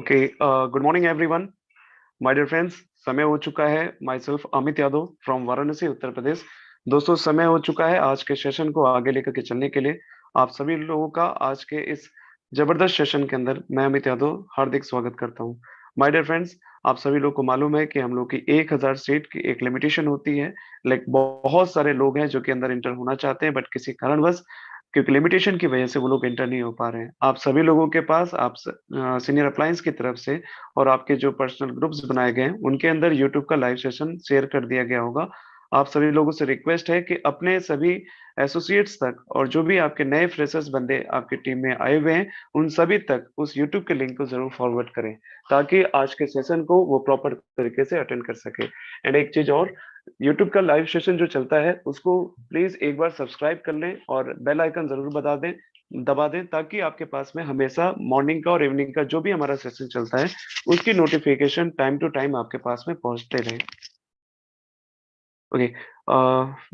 Okay, good morning everyone. My dear friends, समय हो चुका है। Myself Amit Yadav from Varanasi, Uttar Pradesh. दोस्तों, समय हो चुका है आज के सेशन को आगे लेकर के चलने के लिए। आप सभी लोगों का आज के इस जबरदस्त सेशन के अंदर मैं अमित यादव हार्दिक स्वागत करता हूं। माय डियर फ्रेंड्स, आप सभी लोग को मालूम है कि हम लोग की 1000 सीट की एक लिमिटेशन होती है। लाइक बहुत सारे लोग हैं जो कि अंदर इंटर होना चाहते हैं, बट किसी कारणवश, क्योंकि लिमिटेशन की वजह से वो लोग इंटर नहीं हो पा रहे हैं। आप सभी लोगों के पास आप सीनियर अप्लायंस की तरफ से और आपके जो पर्सनल ग्रुप्स बनाए गए हैं उनके अंदर यूट्यूब का लाइव सेशन शेयर कर दिया गया होगा। आप सभी लोगों से रिक्वेस्ट है कि अपने सभी एसोसिएट्स तक और जो भी आपके नए फ्रेशर्स बंदे आपकी टीम में आए हुए हैं उन सभी तक उस यूट्यूब के लिंक को जरूर फॉरवर्ड करें, ताकि आज के सेशन को वो प्रॉपर तरीके से अटेंड कर सके। एंड एक चीज और, यूट्यूब का लाइव सेशन जो चलता है उसको प्लीज एक बार सब्सक्राइब कर लें और बेल आइकन जरूर दबा दें, ताकि आपके पास में हमेशा मॉर्निंग का और इवनिंग का जो भी हमारा सेशन चलता है उसकी नोटिफिकेशन टाइम टू टाइम आपके पास में पहुंचते रहे। ओके,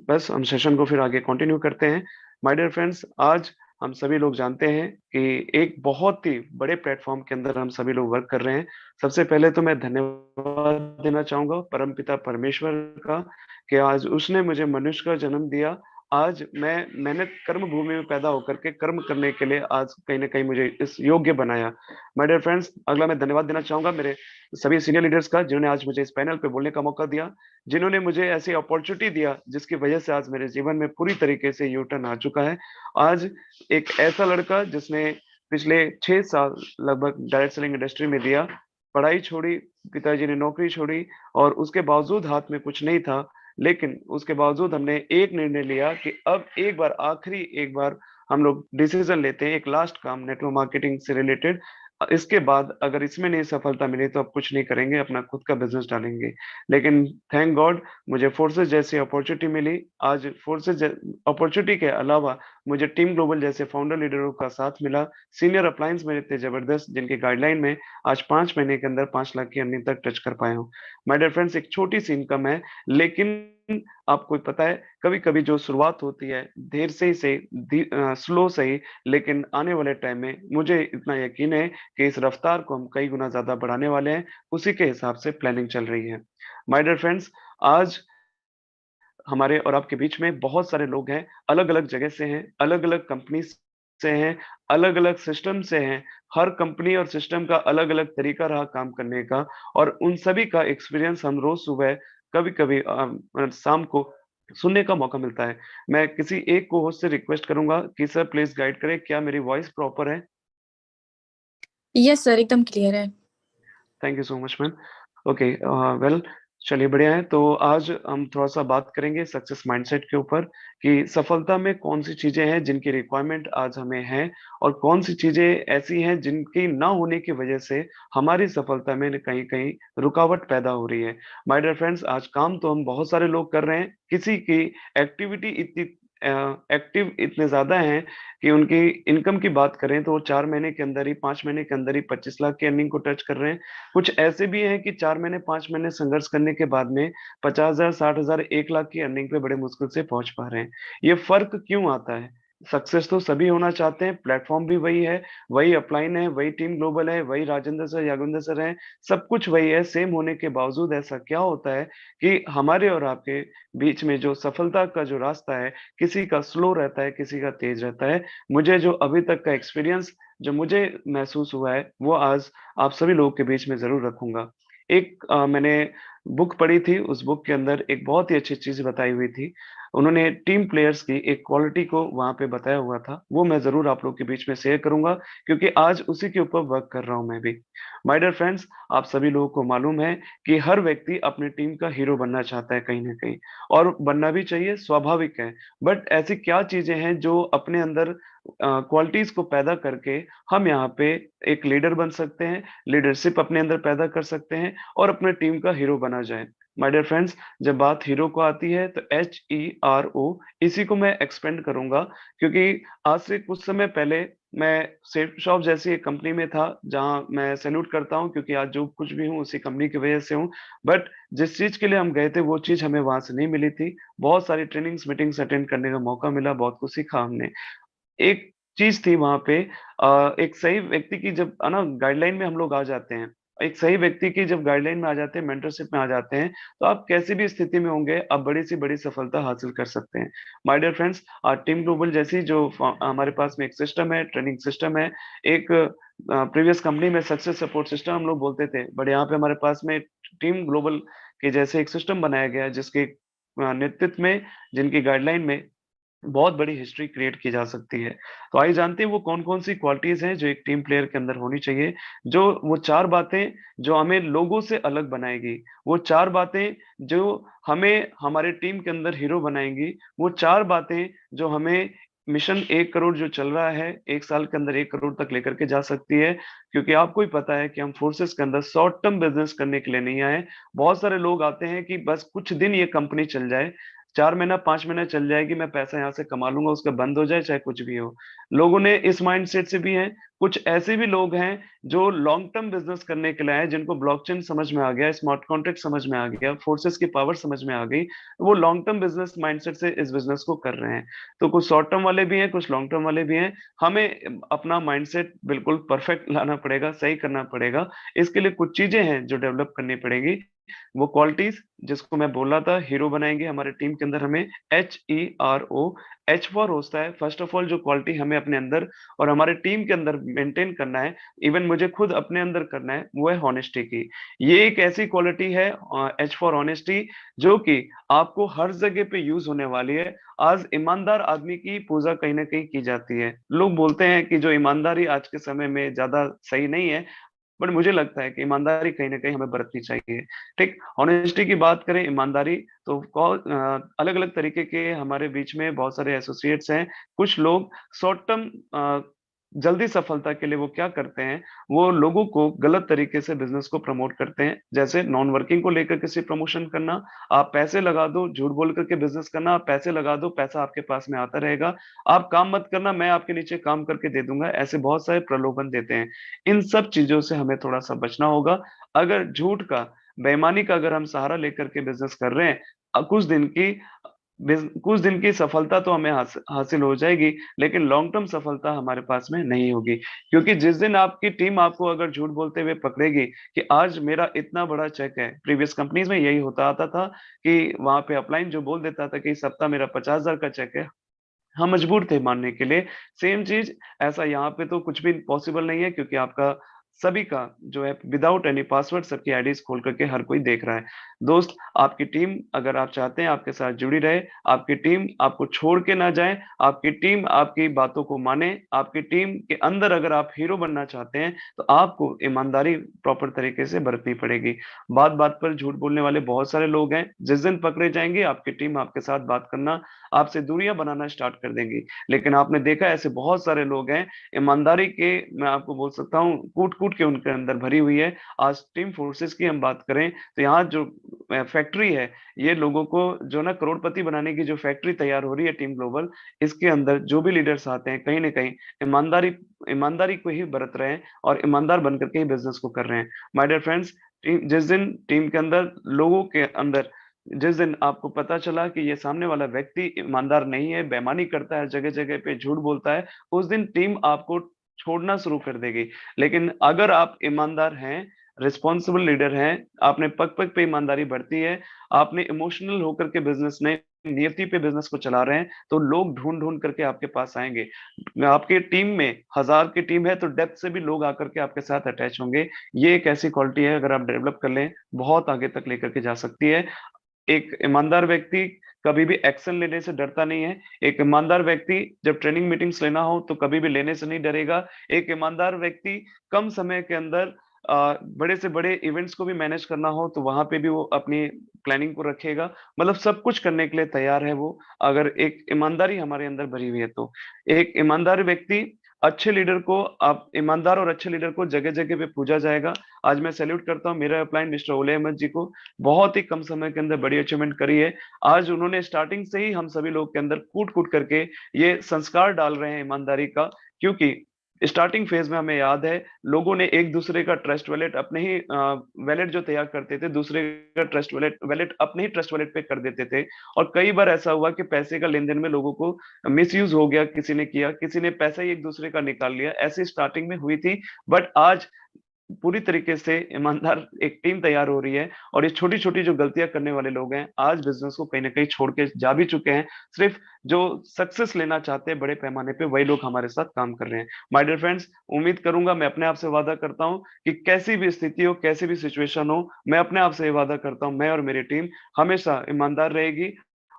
बस हम सेशन को फिर आगे कंटिन्यू करते हैं। माय डियर फ्रेंड्स, आज हम सभी लोग जानते हैं कि एक बहुत ही बड़े प्लेटफॉर्म के अंदर हम सभी लोग वर्क कर रहे हैं। सबसे पहले तो मैं धन्यवाद देना चाहूंगा परमपिता परमेश्वर का, कि आज उसने मुझे मनुष्य का जन्म दिया। आज मैंने कर्म भूमि में पैदा होकर के कर्म करने के लिए आज कहीं ना कहीं मुझे इस योग्य बनाया। माय डियर फ्रेंड्स, अगला मैं धन्यवाद देना चाहूंगा मेरे सभी सीनियर लीडर्स का, जिन्होंने आज मुझे इस पैनल पे बोलने का मौका दिया, जिन्होंने मुझे ऐसी अपॉर्चुनिटी दिया जिसकी वजह से आज मेरे जीवन में पूरी तरीके से यू टर्न आ चुका है। आज एक ऐसा लड़का जिसने पिछले 6 साल लगभग डायरेक्ट सेलिंग इंडस्ट्री में दिया, पढ़ाई छोड़ी, पिताजी ने नौकरी छोड़ी, और उसके बावजूद हाथ में कुछ नहीं था, लेकिन उसके बावजूद हमने एक निर्णय लिया कि अब एक बार हम लोग डिसीजन लेते हैं, एक लास्ट काम नेटवर्क मार्केटिंग से रिलेटेड। इसके बाद अगर इसमें नहीं सफलता मिली तो अब कुछ नहीं करेंगे, अपना खुद का बिजनेस डालेंगे। लेकिन थैंक गॉड मुझे फोर्सेस जैसी अपॉर्चुनिटी मिली। आज फोर्सेस अपॉर्चुनिटी के अलावा मुझे टीम ग्लोबल जैसे फाउंडर लीडरों का साथ मिला। सीनियर अप्लायंस मेरे इतने जबरदस्त, जिनके गाइडलाइन में आज 5 महीने के अंदर 5 लाख की अर्निंग तक टच कर पाया हूँ। माय डियर फ्रेंड्स, एक छोटी सी इनकम है, लेकिन आपको पता है कभी कभी जो शुरुआत होती है देर से ही सही, स्लो सही, लेकिन आने वाले टाइम में मुझे इतना यकीन है कि इस रफ्तार को हम कई गुना ज्यादा बढ़ाने वाले हैं। उसी के हिसाब से प्लानिंग चल रही है। माय डियर फ्रेंड्स, आज हमारे और आपके बीच में बहुत सारे लोग हैं, अलग अलग जगह से हैं, अलग अलग कंपनी से हैं, अलग अलग सिस्टम से हैं। हर कंपनी और सिस्टम का अलग अलग तरीका रहा काम करने का, और उन सभी का एक्सपीरियंस हम रोज सुबह, कभी कभी शाम को सुनने का मौका मिलता है। मैं किसी एक को होस्ट से रिक्वेस्ट करूंगा कि सर प्लीज गाइड करें, क्या मेरी वॉइस प्रॉपर है? यस सर, एकदम क्लियर है। Thank you so much ma'am. Okay, well, चलिए बढ़िया है। तो आज हम थोड़ा सा बात करेंगे सक्सेस माइंडसेट के ऊपर, कि सफलता में कौन सी चीजें हैं जिनकी रिक्वायरमेंट आज हमें है, और कौन सी चीजें ऐसी हैं जिनकी ना होने की वजह से हमारी सफलता में कहीं कहीं रुकावट पैदा हो रही है। माय डियर फ्रेंड्स, आज काम तो हम बहुत सारे लोग कर रहे हैं, किसी की एक्टिविटी इतनी एक्टिव इतने ज्यादा हैं कि उनकी इनकम की बात करें तो वो 4 महीने के अंदर ही, 5 महीने के अंदर ही 25 लाख की अर्निंग को टच कर रहे हैं। कुछ ऐसे भी हैं कि 4 महीने 5 महीने संघर्ष करने के बाद में 50,000, 60,000, 1 लाख की अर्निंग पे बड़े मुश्किल से पहुंच पा रहे हैं। ये फर्क क्यों आता है? सक्सेस तो सभी होना चाहते हैं, प्लेटफॉर्म भी वही है, वही अपलाइन है, वही टीम ग्लोबल है, वही राजेंद्र सर, यागविंदर सर है, सब कुछ वही है। सेम होने के बावजूद ऐसा क्या होता है कि हमारे और आपके बीच में जो सफलता का जो रास्ता है, किसी का स्लो रहता है, किसी का तेज रहता है। मुझे जो अभी तक का एक्सपीरियंस जो मुझे महसूस हुआ है वो आज आप सभी लोगों के बीच में जरूर रखूंगा। एक मैंने बुक पढ़ी थी, उस बुक के अंदर एक बहुत ही अच्छी चीज बताई हुई थी। उन्होंने टीम प्लेयर्स की एक क्वालिटी को वहां पे बताया हुआ था, वो मैं जरूर आप लोग के बीच में शेयर करूंगा, क्योंकि आज उसी के ऊपर वर्क कर रहा हूं मैं भी। माय डियर फ्रेंड्स, आप सभी लोगों को मालूम है कि हर व्यक्ति अपनी टीम का हीरो बनना चाहता है कहीं ना कहीं, और बनना भी चाहिए, स्वाभाविक है। बट ऐसी क्या चीजें हैं जो अपने अंदर क्वालिटीज को पैदा करके हम यहाँ पे एक लीडर बन सकते हैं, लीडरशिप अपने अंदर पैदा कर सकते हैं, और अपने टीम का हीरो बना जाए। माय डियर फ्रेंड्स, जब बात हीरो को आती है तो HERO, इसी को मैं एक्सपेंड करूंगा, क्योंकि आज से कुछ समय पहले मैं सेफ शॉप जैसी एक कंपनी में था, जहां मैं सैल्यूट करता हूं, क्योंकि आज जो कुछ भी हूं उसी कंपनी की वजह से हूं। बट जिस चीज के लिए हम गए थे वो चीज हमें वहां से नहीं मिली थी। बहुत सारी ट्रेनिंग्स मीटिंग्स अटेंड करने का मौका मिला, बहुत कुछ सीखा हमने। एक चीज थी वहां पे, एक सही व्यक्ति की जब है ना गाइडलाइन में हम लोग आ जाते हैं, एक सही व्यक्ति की जब गाइडलाइन में आ जाते हैं, मेंटरशिप में आ जाते हैं, तो आप कैसी भी स्थिति में होंगे आप बड़ी से बड़ी सफलता हासिल कर सकते हैं। My dear friends, team global जैसी जो हमारे पास में एक सिस्टम है, ट्रेनिंग सिस्टम है, एक प्रीवियस कंपनी में सक्सेस सपोर्ट सिस्टम हम लोग बोलते थे, बट यहाँ पे हमारे पास में टीम ग्लोबल के जैसे एक सिस्टम बनाया गया है, जिसके नेतृत्व में, जिनकी गाइडलाइन में बहुत बड़ी हिस्ट्री क्रिएट की जा सकती है। तो आइए जानते हैं वो कौन कौन सी क्वालिटीज हैं जो एक टीम प्लेयर के अंदर होनी चाहिए, जो वो चार बातें जो हमें लोगों से अलग बनाएगी, वो चार बातें जो हमें हमारे टीम के अंदर हीरो बनाएंगी, वो चार बातें जो हमें मिशन 1 करोड़ जो चल रहा है, 1 साल के अंदर 1 करोड़ तक लेकर के जा सकती है। क्योंकि आपको ही पता है कि हम फोर्सेस के अंदर शॉर्ट टर्म बिजनेस करने के लिए नहीं आए। बहुत सारे लोग आते हैं कि बस कुछ दिन ये कंपनी चल जाए, 4 महीना 5 महीना चल जाएगी, मैं पैसा यहाँ से कमा लूंगा, उसका बंद हो जाए चाहे कुछ भी हो। लोगों ने इस माइंडसेट से भी हैं। कुछ ऐसे भी लोग हैं जो लॉन्ग टर्म बिजनेस करने के लिए आए, जिनको ब्लॉकचेन समझ में आ गया, स्मार्ट कॉन्ट्रैक्ट समझ में आ गया, फोर्सेस की पावर समझ में आ गई, वो लॉन्ग टर्म बिजनेस माइंडसेट से इस बिजनेस को कर रहे हैं। तो कुछ शॉर्ट टर्म वाले भी हैं, कुछ लॉन्ग टर्म वाले भी हैं। हमें अपना माइंडसेट बिल्कुल परफेक्ट लाना पड़ेगा, सही करना पड़ेगा। इसके लिए कुछ चीजें हैं जो डेवलप करनी पड़ेगी। वो क्वालिटीज जिसको मैं बोल रहा था, हीरो बनाएंगे हमारे टीम के अंदर हमें, HERO। एच फॉर होता है फर्स्ट ऑफ ऑल, जो क्वालिटी हमें अपने अंदर और हमारे टीम के अंदर मेंटेन करना है, इवन मुझे खुद अपने अंदर करना है, वो है हॉनेस्टी की। ये एक ऐसी क्वालिटी है, H फॉर ऑनेस्टी, जो कि आपको हर जगह पे यूज होने वाली है। आज ईमानदार आदमी की पूजा कहीं ना कहीं की जाती है। लोग बोलते हैं कि जो ईमानदारी आज के समय में ज्यादा सही नहीं है, बट मुझे लगता है कि ईमानदारी कहीं ना कहीं हमें बरतनी चाहिए। ठीक, ऑनेस्टी की बात करें, ईमानदारी, तो अलग अलग तरीके के हमारे बीच में बहुत सारे एसोसिएट्स हैं। कुछ लोग शॉर्ट टर्म जल्दी सफलता के लिए वो क्या करते हैं, वो लोगों को गलत तरीके से बिजनेस को प्रमोट करते हैं। जैसे नॉन वर्किंग को लेकर किसी प्रमोशन करना, आप पैसे लगा दो, झूठ बोल करके बिजनेस करना, आप पैसे लगा दो, पैसा आपके पास में आता रहेगा, आप काम मत करना, मैं आपके नीचे काम करके दे दूंगा, ऐसे बहुत सारे प्रलोभन देते हैं। इन सब चीजों से हमें थोड़ा सा बचना होगा। अगर झूठ का, बेईमानी का अगर हम सहारा लेकर के बिजनेस कर रहे हैं, कुछ दिन की सफलता तो हमें हासिल हो जाएगी, लेकिन लॉन्ग टर्म सफलता हमारे पास में नहीं होगी। क्योंकि जिस दिन आपकी टीम आपको अगर झूठ बोलते हुए पकड़ेगी कि आज मेरा इतना बड़ा चेक है, प्रीवियस कंपनीज में यही होता आता था कि वहां पे अपलाइन जो बोल देता था कि इस सप्ताह मेरा 50,000 का चेक है, हम मजबूर थे मानने के लिए। सेम चीज ऐसा यहाँ पे तो कुछ भी पॉसिबल नहीं है, क्योंकि आपका सभी का जो है विदाउट एनी पासवर्ड सबकी आईडीज खोल करके हर कोई देख रहा है। दोस्त, आपकी टीम अगर आप चाहते हैं आपके साथ जुड़ी रहे, आपकी टीम आपको छोड़ के ना जाए, आपकी टीम आपकी बातों को माने, आपकी टीम के अंदर अगर आप हीरो बनना चाहते हैं, तो आपको ईमानदारी प्रॉपर तरीके से बरतनी पड़ेगी। बात बात पर झूठ बोलने वाले बहुत सारे लोग हैं, जिस दिन पकड़े जाएंगे आपकी टीम आपके साथ बात करना, आपसे दूरियां बनाना स्टार्ट कर देंगी। लेकिन आपने देखा ऐसे बहुत सारे लोग हैं, ईमानदारी के, मैं आपको बोल सकता हूँ, कूट कूट के उनके अंदर भरी हुई है। आज टीम फोर्सेस की हम बात करें तो यहाँ जो फैक्ट्री है, ये लोगों को जो ना करोड़पति बनाने की जो फैक्ट्री तैयार हो रही है टीम ग्लोबल, इसके अंदर जो भी लीडर्स आते हैं कहीं ना कहीं ईमानदारी ईमानदारी को ही बरत रहे हैं और ईमानदार बनकर के ही बिजनेस को कर रहे हैं। माय डियर फ्रेंड्स, जिस दिन टीम के अंदर, लोगों के अंदर, जिस दिन आपको पता चला कि ये सामने वाला व्यक्ति ईमानदार नहीं है, बेईमानी करता है, जगह जगह पे झूठ बोलता है, उस दिन टीम आपको छोड़ना शुरू कर देगी। लेकिन अगर आप ईमानदार हैं, रिस्पॉन्सिबल लीडर हैं, आपने पग पग पे ईमानदारी बरती है, आपने इमोशनल होकर के बिजनेस नहीं, नियति पे बिजनेस को चला रहे हैं, तो लोग ढूंढ ढूंढ करके आपके पास आएंगे। आपके टीम में 1,000 की टीम है तो डेप्थ से भी लोग आकर के आपके साथ अटैच होंगे। ये एक ऐसी क्वालिटी है, अगर आप डेवलप कर लें, बहुत आगे तक लेकर के जा सकती है। एक ईमानदार व्यक्ति कभी भी एक्शन लेने से डरता नहीं है। एक ईमानदार व्यक्ति जब ट्रेनिंग मीटिंग्स लेना हो तो कभी भी लेने से नहीं डरेगा। एक ईमानदार व्यक्ति कम समय के अंदर बड़े से बड़े इवेंट्स को भी मैनेज करना हो तो वहां पे भी वो अपनी प्लानिंग को रखेगा। मतलब सब कुछ करने के लिए तैयार है वो, अगर एक ईमानदारी हमारे अंदर भरी हुई है तो। एक ईमानदार व्यक्ति, अच्छे लीडर को, आप ईमानदार और अच्छे लीडर को जगह जगह पे पूजा जाएगा। आज मैं सैल्यूट करता हूँ मेरा अपलाइन मिस्टर ओले अहमद जी को, बहुत ही कम समय के अंदर बड़ी अचीवमेंट करी है। आज उन्होंने स्टार्टिंग से ही हम सभी लोग के अंदर कूट कूट करके ये संस्कार डाल रहे हैं ईमानदारी का। क्योंकि स्टार्टिंग फेज में हमें याद है लोगों ने एक दूसरे का ट्रस्ट वैलेट अपने ही वैलेट जो तैयार करते थे, दूसरे का ट्रस्ट वैलेट वैलेट अपने ही ट्रस्ट वैलेट पे कर देते थे। और कई बार ऐसा हुआ कि पैसे का लेन देन में लोगों को मिसयूज हो गया, किसी ने किया, किसी ने पैसा ही एक दूसरे का निकाल लिया, ऐसी स्टार्टिंग में हुई थी। बट आज पूरी तरीके से ईमानदार एक टीम तैयार हो रही है, और ये छोटी छोटी जो गलतियां करने वाले लोग हैं आज बिजनेस को कहीं ना कहीं छोड़ के जा भी चुके हैं। सिर्फ जो सक्सेस लेना चाहते हैं बड़े पैमाने पे, वही लोग हमारे साथ काम कर रहे हैं। माय डियर फ्रेंड्स, उम्मीद करूंगा, मैं अपने आप से वादा करता हूं कि कैसी भी स्थिति हो, कैसी भी सिचुएशन हो, मैं अपने आप से ये वादा करता हूं, मैं और मेरी टीम हमेशा ईमानदार रहेगी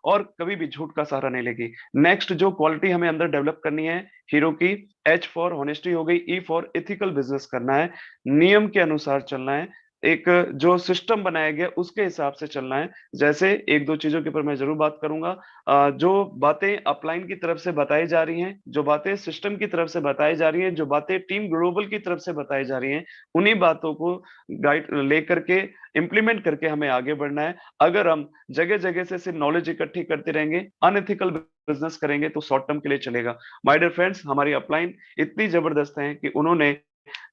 और कभी भी झूठ का सहारा नहीं लेगी। नेक्स्ट जो क्वालिटी हमें अंदर डेवलप करनी है हीरो की, एच फॉर होनेस्टी हो गई, ई फॉर एथिकल बिजनेस करना है, नियम के अनुसार चलना है, एक जो सिस्टम बनाया गया उसके हिसाब से चलना है। जैसे एक दो चीजों के ऊपर मैं जरूर बात करूंगा। जो बातें अपलाइन की तरफ से बताई जा रही हैं, जो बातें सिस्टम की तरफ से बताई जा रही हैं, जो बातें टीम ग्लोबल की तरफ से बताई जा रही हैं, उन्हीं बातों को गाइड लेकर के इम्प्लीमेंट करके हमें आगे बढ़ना है। अगर हम जगह जगह से सिर्फ नॉलेज इकट्ठी करते रहेंगे, अनएथिकल बिजनेस करेंगे, तो शॉर्ट टर्म के लिए चलेगा। माय डियर फ्रेंड्स, हमारी अपलाइन इतनी जबरदस्त है कि उन्होंने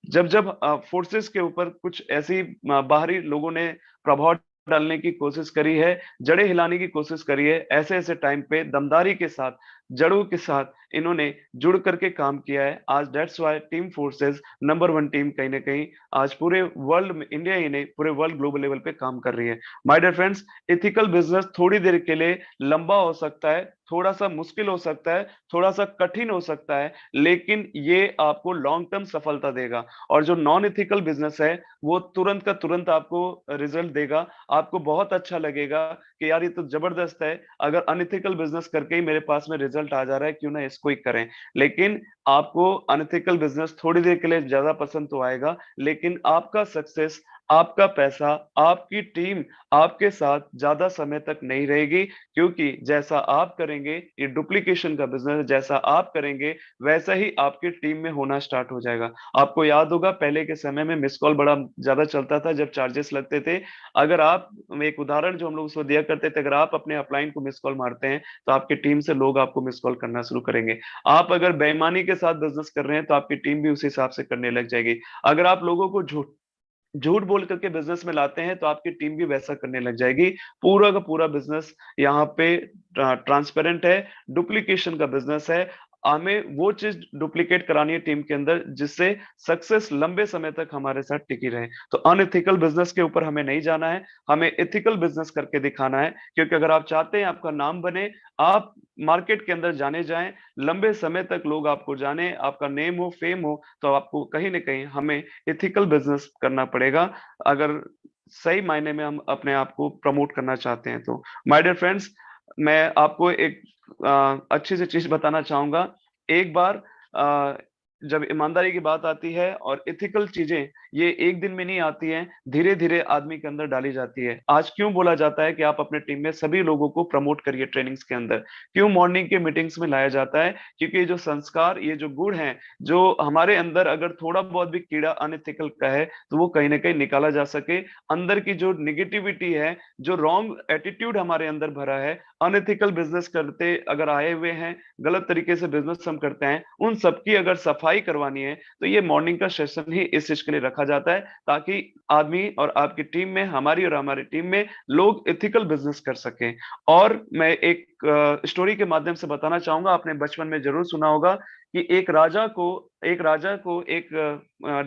जब जब फोर्सेस के ऊपर कुछ ऐसी बाहरी लोगों ने प्रभाव डालने की कोशिश करी है, जड़ें हिलाने की कोशिश करी है, ऐसे ऐसे टाइम पे दमदारी के साथ, जड़ों के साथ इन्होंने जुड़ करके काम किया है। आज that's why team forces number one team कहीं ना कहीं आज पूरे वर्ल्ड में, इंडिया ही नहीं पूरे वर्ल्ड ग्लोबल लेवल पे काम कर रही है। My dear friends, ethical business थोड़ी देर के लिए लंबा हो सकता है, थोड़ा सा मुश्किल हो सकता है, थोड़ा सा कठिन हो सकता है, लेकिन ये आपको लॉन्ग टर्म सफलता देगा। और जो नॉन एथिकल बिजनेस है वो तुरंत का तुरंत आपको रिजल्ट देगा। आपको बहुत अच्छा लगेगा कि यार ये तो जबरदस्त है, अगर अनएथिकल बिजनेस करके ही मेरे पास में रिजल्ट आ जा रहा है, क्यों ना इसको ही करें। लेकिन आपको अनएथिकल बिजनेस थोड़ी देर के लिए ज्यादा पसंद तो आएगा, लेकिन आपका सक्सेस, आपका पैसा, आपकी टीम आपके साथ ज्यादा समय तक नहीं रहेगी। क्योंकि जैसा आप करेंगे, ये डुप्लीकेशन का बिजनेस है, जैसा आप करेंगे वैसा ही आपकी टीम में होना स्टार्ट हो जाएगा। आपको याद होगा पहले के समय में मिस कॉल बड़ा ज्यादा चलता था जब चार्जेस लगते थे। अगर आप, एक उदाहरण जो हम लोग उसको दिया करते थे, अगर आप अपने अपलाइन को मिस कॉल मारते हैं तो आपकी टीम से लोग आपको मिस कॉल करना शुरू करेंगे। आप अगर बेईमानी के साथ बिजनेस कर रहे हैं तो आपकी टीम भी उस हिसाब से करने लग जाएगी। अगर आप लोगों को झूठ झूठ बोल करके बिजनेस में लाते हैं तो आपकी टीम भी वैसा करने लग जाएगी। पूरा का पूरा बिजनेस यहाँ पे ट्रांसपेरेंट है, डुप्लीकेशन का बिजनेस है। हमें वो चीज डुप्लीकेट करानी है टीम के अंदर जिससे सक्सेस लंबे समय तक हमारे साथ टिकी रहे। तो अनएथिकल बिजनेस के ऊपर हमें नहीं जाना है, हमें एथिकल बिजनेस करके दिखाना है। क्योंकि अगर आप चाहते हैं आपका नाम बने, आप मार्केट के अंदर जाने जाएं, लंबे समय तक लोग आपको जाने, आपका नेम हो, फेम हो, तो आपको कहीं ना कहीं हमें एथिकल बिजनेस करना पड़ेगा। अगर सही मायने में हम अपने आप को प्रमोट करना चाहते हैं तो। माय डियर फ्रेंड्स, मैं आपको एक अच्छी सी चीज बताना चाहूंगा। एक बार जब ईमानदारी की बात आती है और एथिकल चीजें, ये एक दिन में नहीं आती हैं, धीरे धीरे आदमी के अंदर डाली जाती है। आज क्यों बोला जाता है कि आप अपने टीम में सभी लोगों को प्रमोट करिए ट्रेनिंग्स के अंदर, क्यों मॉर्निंग के मीटिंग्स में लाया जाता है? क्योंकि ये जो संस्कार, ये जो गुण है, जो हमारे अंदर अगर थोड़ा बहुत भी कीड़ा अनएथिकल का है तो वो कहीं ना कहीं निकाला जा सके। अंदर की जो निगेटिविटी है, जो रॉन्ग एटीट्यूड हमारे अंदर भरा है, अनएथिकल बिजनेस करते अगर आए हुए हैं, गलत तरीके से बिजनेस हम करते हैं, उन सबकी अगर सफाई करवानी है तो ये मॉर्निंग का सेशन ही इस चीज के लिए रखा जाता है, ताकि आदमी और आपकी टीम में, हमारी और हमारी टीम में लोग एथिकल बिजनेस कर सकें। और मैं एक स्टोरी के माध्यम से बताना चाहूंगा। आपने बचपन में जरूर सुना होगा कि एक राजा को एक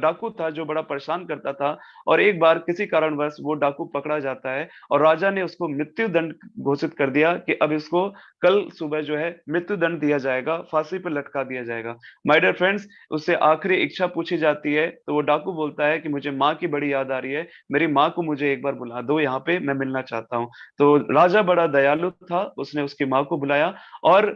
डाकू था जो बड़ा परेशान करता था। और एक बार किसी कारणवश वो डाकू पकड़ा जाता है और राजा ने उसको मृत्यु दंड घोषित कर दिया कि अब इसको कल सुबह जो है मृत्यु दंड दिया जाएगा, फांसी पर लटका दिया जाएगा। माय डियर फ्रेंड्स, उससे आखिरी इच्छा पूछी जाती है तो वो डाकू बोलता है कि मुझे माँ की बड़ी याद आ रही है, मेरी माँ को मुझे एक बार बुला दो, यहाँ पे मैं मिलना चाहता हूँ। तो राजा बड़ा दयालु था, उसने उसकी माँ को बुलाया और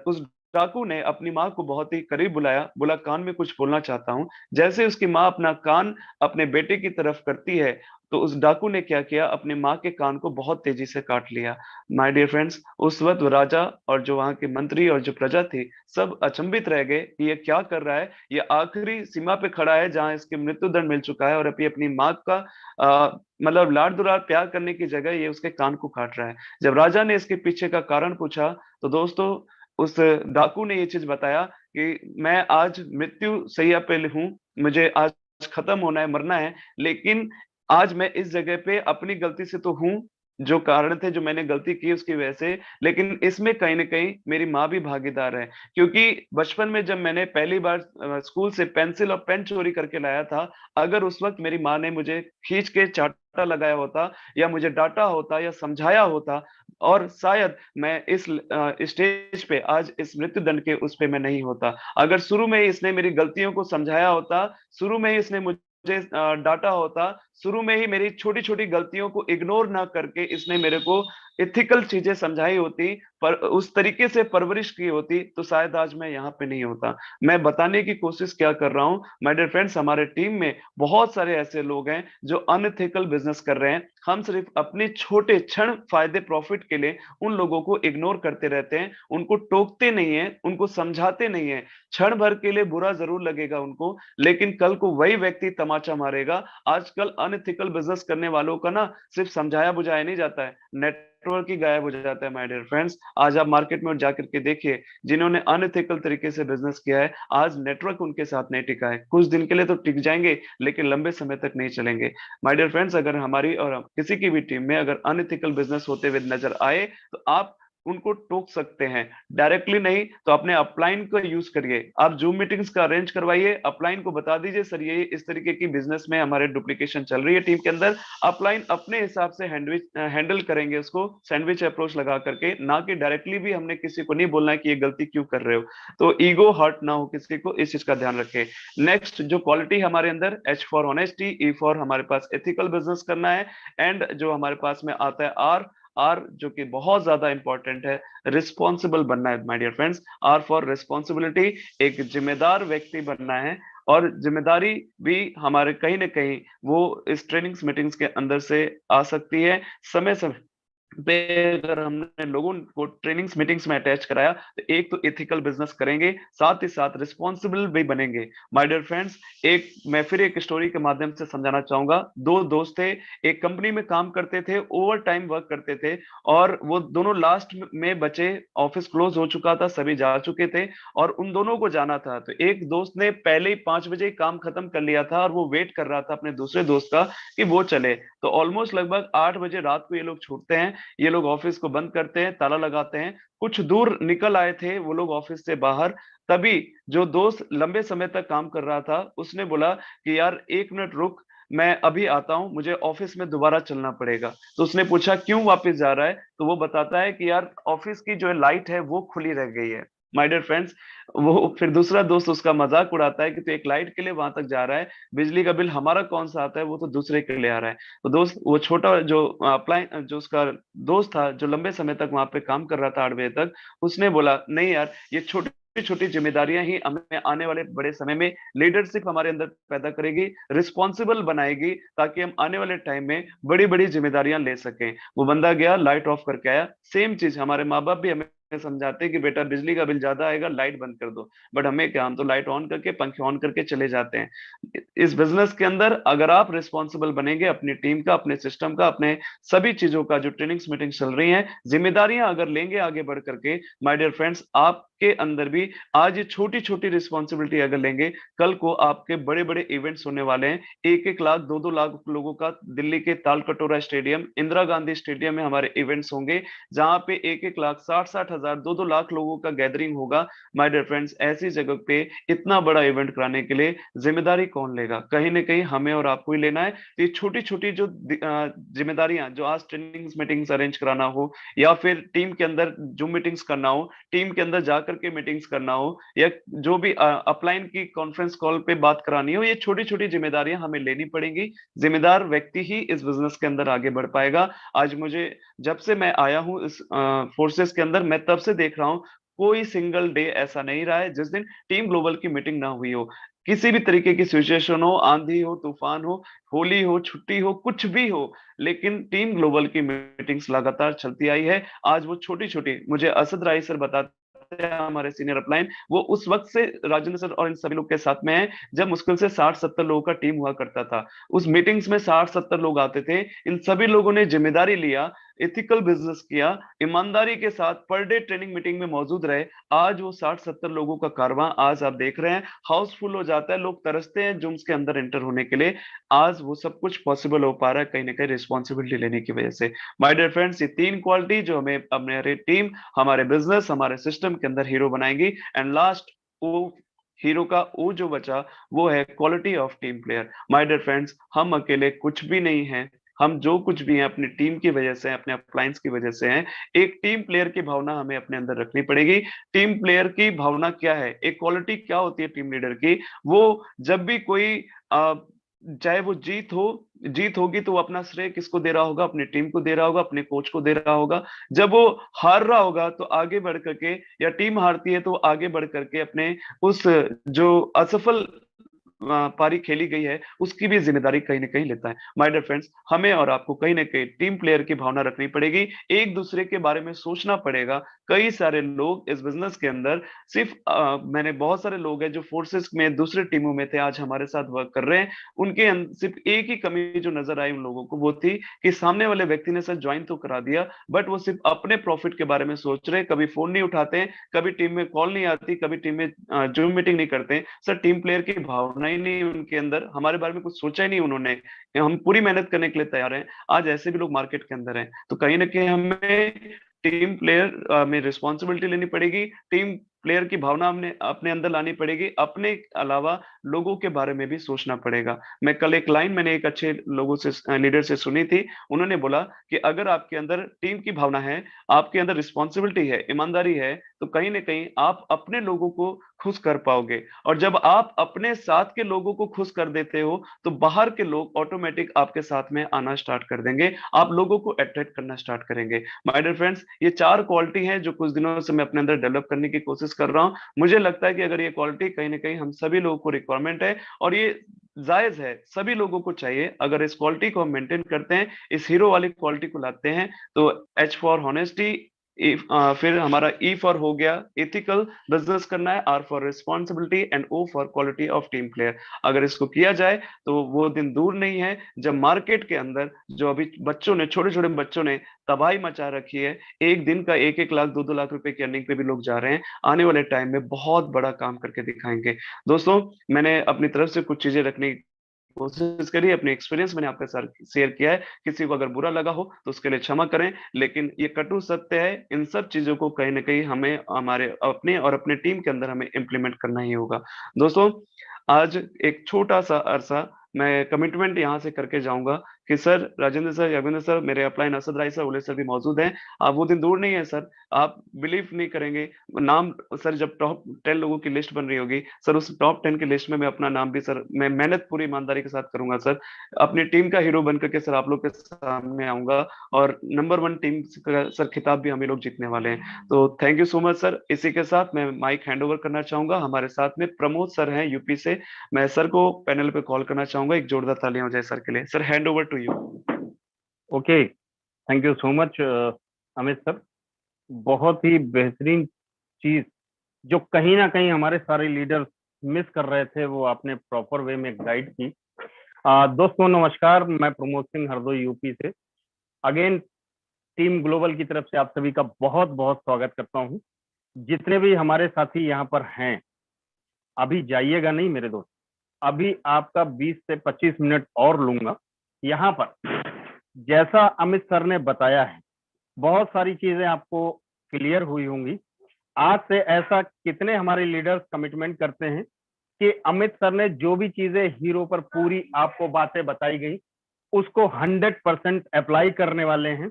उस डाकू ने अपनी माँ को बहुत ही करीब बुलाया, बोला कान में कुछ बोलना चाहता हूँ। जैसे उसकी माँ अपना कान अपने बेटे की तरफ करती है तो उस डाकू ने क्या किया, अपनी माँ के कान को बहुत तेजी से काट लिया। माय डियर फ्रेंड्स, उस वक्त वो राजा और जो वहां के मंत्री और जो प्रजा थी, सब अचंभित रह गए कि ये क्या कर रहा है। ये आखिरी सीमा पे खड़ा है जहां इसके मृत्यु दंड मिल चुका है और अभी अपनी माँ का मतलब लाड दुलार प्यार करने की जगह ये उसके कान को काट रहा है। जब राजा ने इसके पीछे का कारण पूछा तो दोस्तों, उस डाकू ने ये चीज बताया कि मैं आज मृत्यु सैया पे हूँ, मुझे आज खत्म होना है, मरना है, लेकिन आज मैं इस जगह पे अपनी गलती से तो हूँ, जो कारण थे, जो मैंने गलती की उसकी वजह से, लेकिन इसमें कहीं ना कहीं मेरी माँ भी भागीदार है। क्योंकि बचपन में जब मैंने पहली बार स्कूल से पेंसिल और पेन चोरी करके लाया था, अगर उस वक्त मेरी माँ ने मुझे खींच के चांटा लगाया होता, या मुझे डांटा होता, या समझाया होता, और शायद मैं इस स्टेज पे आज इस मृत्यु दंड के उस पे मैं नहीं होता। अगर शुरू में ही इसने मेरी गलतियों को समझाया होता, शुरू में ही इसने मुझे डांटा होता, शुरू में ही मेरी छोटी छोटी गलतियों को इग्नोर ना करके इसने मेरे को इथिकल चीजें समझाई होती, पर उस तरीके से परवरिश की होती, तो शायद आज मैं यहाँ पे नहीं होता। मैं बताने की कोशिश क्या कर रहा हूँ, माय डियर फ्रेंड्स, हमारे टीम में बहुत सारे ऐसे लोग हैं जो अनएथिकल बिजनेस कर रहे हैं। हम सिर्फ अपने छोटे क्षण फायदे प्रॉफिट के लिए उन लोगों को इग्नोर करते रहते हैं, उनको टोकते नहीं है, उनको समझाते नहीं है। क्षण भर के लिए बुरा जरूर लगेगा उनको, लेकिन कल को वही व्यक्ति तमाचा मारेगा। आजकल अनएथिकल बिजनेस करने वालों का ना सिर्फ समझाया बुझाया नहीं जाता है, नेटवर्क ही गायब हो जाता है। माय डियर फ्रेंड्स, आज आप मार्केट में जाकर के देखिए, जिन्होंने अनएथिकल तरीके से बिजनेस किया है, आज नेटवर्क उनके साथ नहीं टिका है। कुछ दिन के लिए तो टिक जाएंगे, लेकिन लंबे समय तक नहीं चलेंगे। माय डियर फ्रेंड्स, अगर हमारी और किसी की भी टीम में अगर अनएथिकल बिजनेस होते हुए नजर आए, तो आप उनको टोक सकते हैं, डायरेक्टली नहीं तो अपने अपलाइन को यूज करिए। आप जूम मीटिंग्स का अरेंज करवाइए, अपलाइन को बता दीजिए सर ये इस तरीके की बिजनेस में हमारे डुप्लीकेशन चल रही है टीम के अंदर। अपलाइन अपने हिसाब से हैंडल करेंगे उसको, सैंडविच अप्रोच लगा करके, ना कि डायरेक्टली भी हमने किसी को नहीं बोलना है कि ये गलती क्यों कर रहे हो। तो ईगो हर्ट ना हो किसी को, इस चीज का ध्यान रखें। नेक्स्ट जो क्वालिटी हमारे अंदर, H for honesty, E for हमारे पास एथिकल बिजनेस करना है, एंड जो हमारे पास में आता है आर, आर जो कि बहुत ज्यादा इंपॉर्टेंट है, रिस्पॉन्सिबल बनना है। My dear friends, R for responsibility, एक जिम्मेदार व्यक्ति बनना है। और जिम्मेदारी भी हमारे कहीं ना कहीं वो इस ट्रेनिंग्स मीटिंग्स के अंदर से आ सकती है। समय समय पे अगर हमने लोगों को ट्रेनिंग्स मीटिंग्स में अटैच कराया, तो एक तो एथिकल बिजनेस करेंगे, साथ ही साथ रिस्पॉन्सिबल भी बनेंगे। माय डियर फ्रेंड्स, एक मैं फिर एक स्टोरी के माध्यम से समझाना चाहूंगा। दो दोस्त थे, एक कंपनी में काम करते थे, ओवर टाइम वर्क करते थे, और वो दोनों लास्ट में बचे। ऑफिस क्लोज हो चुका था, सभी जा चुके थे, और उन दोनों को जाना था। तो एक दोस्त ने पहले ही 5 बजे काम खत्म कर लिया था, और वो वेट कर रहा था अपने दूसरे दोस्त का कि वो चले। तो ऑलमोस्ट लगभग 8 बजे रात को ये लोग छूटते हैं, ये लोग ऑफिस को बंद करते हैं, ताला लगाते हैं। कुछ दूर निकल आए थे वो लोग ऑफिस से बाहर, तभी जो दोस्त लंबे समय तक काम कर रहा था उसने बोला कि यार 1 मिनट रुक, मैं अभी आता हूं, मुझे ऑफिस में दोबारा चलना पड़ेगा। तो उसने पूछा क्यों वापस जा रहा है, तो वो बताता है कि यार ऑफिस की जो लाइट है वो खुली रह गई है। माय डियर फ्रेंड्स, वो फिर दूसरा दोस्त उसका मजाक उड़ाता है कि तू एक लाइट के लिए वहां तक जा रहा है, बिजली का बिल हमारा कौन सा आता है, वो तो दूसरे के लिए आ रहा है। तो दोस्त, वो छोटा जो अप्लाई जो उसका दोस्त था, जो लंबे समय तक वहां पे काम कर रहा था 8 बजे तक, उसने बोला नहीं यार, ये छोटी छोटी जिम्मेदारियां ही हमें आने वाले बड़े समय में लीडरशिप हमारे अंदर पैदा करेगी, रिस्पॉन्सिबल बनाएगी, ताकि हम आने वाले टाइम में बड़ी बड़ी जिम्मेदारियां ले सकें। वो बंदा गया, लाइट ऑफ करके आया। सेम चीज हमारे माँ बाप भी हमें समझाते हैं कि बेटा बिजली का बिल ज्यादा आएगा, लाइट बंद कर दो। बट हमें क्या, हम तो लाइट ऑन करके पंखे ऑन करके चले जाते हैं। इस बिजनेस के अंदर अगर आप रिस्पॉन्सिबल बनेंगे अपनी टीम का, अपने सिस्टम का, अपने सभी चीजों का, जो ट्रेनिंग्स मीटिंग चल रही हैं, जिम्मेदारियां अगर लेंगे आगे बढ़ करके, माय डियर फ्रेंड्स, आपके अंदर भी आज ये छोटी छोटी रिस्पॉन्सिबिलिटी अगर लेंगे, कल को आपके बड़े बड़े इवेंट्स होने वाले हैं। 1-1 लाख, 2-2 लाख लोगों का दिल्ली के तालकटोरा स्टेडियम, इंदिरा गांधी स्टेडियम में हमारे इवेंट्स होंगे, जहां पे 1-1 लाख, 60-60 हजार, 2-2 लाख लोगों का गैदरिंग होगा। माय डियर फ्रेंड्स, ऐसी जगह पे इतना बड़ा इवेंट कराने के लिए जिम्मेदारी कौन लेगा? कहीं ना कहीं हमें और आपको ही लेना है। तो ये छोटी छोटी जो जिम्मेदारियां, जो आज ट्रेनिंग्स मीटिंग्स अरेंज कराना हो, या फिर टीम के अंदर जूम मीटिंग्स करना हो, टीम के अंदर जाकर के मीटिंग्स करना हो, या जो भी अपलाइन की कॉन्फ्रेंस कॉल पे बात करानी हो, ये छोटी छोटी जिम्मेदारियां हमें लेनी पड़ेंगी। जिम्मेदार व्यक्ति ही इस बिजनेस के अंदर आगे बढ़ पाएगा। आज मुझे, जब से मैं आया हूं इस फोर्सेस के अंदर, मैं तब से देख रहा हूं, कोई सिंगल डे ऐसा नहीं रहा है जिस दिन टीम ग्लोबल की मीटिंग ना हुई हो। किसी भी तरीके की सिचुएशन हो, आंधी हो, तूफान हो, होली हो, छुट्टी हो, कुछ भी हो, लेकिन टीम ग्लोबल की मीटिंग्स लगातार चलती आई है। आज वो छोटी छोटी, मुझे असद राय सर बताते हैं, हमारे सीनियर अपलाइन, वो उस वक्त से राजेंद्र सर और इन सभी लोग के साथ में है, जब मुश्किल से 60-70 लोगों का टीम हुआ करता था। उस मीटिंग्स में 60-70 लोग आते थे, इन सभी लोगों ने जिम्मेदारी लिया एथिकल बिजनेस किया, ईमानदारी के साथ पर डे ट्रेनिंग मीटिंग में मौजूद रहे, आज वो 60-70 लोगों का कारवां आज आप देख रहे हैं हाउसफुल हो जाता है, लोग तरसते हैं जूम्स के अंदर एंटर होने के लिए। आज वो सब कुछ पॉसिबल हो पा रहा है कहीं ना कहीं रिस्पॉन्सिबिलिटी लेने की वजह से। माय डियर फ्रेंड्स, ये तीन क्वालिटी जो हमें हमारे टीम, हमारे बिजनेस, हमारे सिस्टम के अंदर हीरो बनाएंगी। एंड लास्ट, वो हीरो का वो जो बचा, वो है quality of team player. My dear friends, हम अकेले कुछ भी नहीं हैं, हम जो कुछ भी हैं अपनी टीम की वजह से, अपने अप्लायंस की वजह से हैं। एक टीम प्लेयर की भावना हमें अपने अंदर रखनी पड़ेगी। टीम प्लेयर की भावना क्या है, एक क्वालिटी क्या होती है टीम लीडर की? वो जब भी कोई आ, चाहे वो जीत होगी तो वो अपना श्रेय किसको दे रहा होगा? अपनी टीम को दे रहा होगा, अपने कोच को दे रहा होगा। जब वो हार रहा होगा तो आगे बढ़ करके, या टीम हारती है तो आगे बढ़ करके अपने उस जो असफल पारी खेली गई है उसकी भी जिम्मेदारी कहीं ना कहीं लेता है। माय डियर फ्रेंड्स, हमें और आपको कहीं ना कहीं टीम प्लेयर की भावना रखनी पड़ेगी, एक दूसरे के बारे में सोचना पड़ेगा। कई सारे लोग इस बिजनेस के अंदर सिर्फ मैंने बहुत सारे लोग हैं जो फोर्सेस में दूसरे टीमों में थे, आज हमारे साथ वर्क कर रहे हैं। उनके सिर्फ एक ही कमी जो नजर आई उन लोगों को, वो थी कि सामने वाले व्यक्ति ने सर ज्वाइन तो करा दिया, बट वो सिर्फ अपने प्रॉफिट के बारे में सोच रहे, कभी फोन नहीं उठाते हैं, कभी टीम में कॉल नहीं आती, कभी टीम में जूम मीटिंग नहीं करते। सर टीम प्लेयर की भावना ही नहीं उनके अंदर, हमारे बारे में कुछ सोचा ही नहीं उन्होंने। हम पूरी मेहनत करने के लिए तैयार हैं, आज ऐसे भी लोग मार्केट के अंदर हैं। तो कहीं ना कहीं हमें टीम प्लेयर में रिस्पॉन्सिबिलिटी लेनी पड़ेगी, टीम प्लेयर की भावना हमने अपने अंदर लानी पड़ेगी, अपने अलावा लोगों के बारे में भी सोचना पड़ेगा। मैं कल एक लाइन मैंने एक अच्छे लोगों से, लीडर से सुनी थी। उन्होंने बोला कि अगर आपके अंदर टीम की भावना है, आपके अंदर रिस्पॉन्सिबिलिटी है, ईमानदारी है, तो कहीं ना कहीं आप अपने लोगों को खुश कर पाओगे। और जब आप अपने साथ के लोगों को खुश कर देते हो तो बाहर के लोग ऑटोमेटिक आपके साथ में आना स्टार्ट कर देंगे, आप लोगों को अट्रैक्ट करना स्टार्ट करेंगे। माय डियर फ्रेंड्स, ये चार क्वालिटी हैं जो कुछ दिनों से मैं अपने अंदर डेवलप करने की कोशिश कर रहा हूं। मुझे लगता है कि अगर ये क्वालिटी कहीं ना कहीं हम सभी लोगों को रिक्वायरमेंट है, और ये जायज है, सभी लोगों को चाहिए। अगर इस क्वालिटी को हम मेंटेन करते हैं, इस हीरो वाली क्वालिटी को लाते हैं, तो एच फॉर हॉनेस्टी, फिर हमारा ई फॉर हो गया एथिकल बिजनेस करना है, R for responsibility, and O for quality of team player. अगर इसको किया जाए तो वो दिन दूर नहीं है जब मार्केट के अंदर जो अभी बच्चों ने, छोटे छोटे बच्चों ने तबाही मचा रखी है, एक दिन का 1-1 लाख, 2-2 लाख रुपए की अर्निंग पे भी लोग जा रहे हैं, आने वाले टाइम में बहुत बड़ा काम करके दिखाएंगे। दोस्तों, मैंने अपनी तरफ से कुछ चीजें रखने की कोशिश करी, अपने एक्सपीरियंस मैंने आपके साथ शेयर किया है। किसी को अगर बुरा लगा हो तो उसके लिए क्षमा करें, लेकिन ये कटु सत्य है। इन सब चीजों को कहीं ना कहीं हमें हमारे अपने और अपने टीम के अंदर हमें इम्प्लीमेंट करना ही होगा। दोस्तों, आज एक छोटा सा अरसा मैं कमिटमेंट यहाँ से करके जाऊंगा कि sir Rajendra sir, Yogendra sir, मेरे अपलाइन असद राय सर, ओले सर भी मौजूद हैं। आप, वो दिन दूर नहीं है सर, आप बिलीव नहीं करेंगे, नाम सर जब टॉप 10 लोगों की लिस्ट बन रही होगी सर, उस टॉप 10 की लिस्ट में मैं अपना नाम भी सर, मैं मेहनत पूरी ईमानदारी के साथ करूंगा सर, अपनी टीम का हीरो बनकर के सर आप लोग के सामने आऊंगा, और नंबर 1 टीम का सर खिताब भी हम ही लोग जीतने वाले हैं। तो thank you so much sir. इसी के साथ मैं माइक हैंड ओवर करना चाहूंगा, हमारे साथ में प्रमोद सर हैं यूपी से। मैं सर को पैनल पे कॉल करना चाहूंगा, एक जोरदार तालियां हो जाए सर के लिए। Sir, hand over to you. Okay, thank you so much Amit sir. बहुत ही बेहतरीन चीज जो कहीं ना कहीं हमारे सारे लीडर्स मिस कर रहे थे, वो आपने प्रॉपर वे में गाइड की। दोस्तों नमस्कार, मैं प्रमोद सिंह हरदोई यूपी से अगेन टीम ग्लोबल की तरफ से आप सभी का बहुत बहुत स्वागत करता हूं। जितने भी हमारे साथी यहाँ पर हैं, अभी जाइएगा नहीं मेरे दोस्त, अभी आपका 20 से 25 मिनट और लूंगा। यहाँ पर जैसा अमित सर ने बताया है, बहुत सारी चीजें आपको क्लियर हुई होंगी। आज से ऐसा कितने हमारे लीडर्स कमिटमेंट करते हैं कि अमित सर ने जो भी चीजें हीरो पर पूरी आपको बातें बताई गई, उसको 100% अप्लाई करने वाले हैं,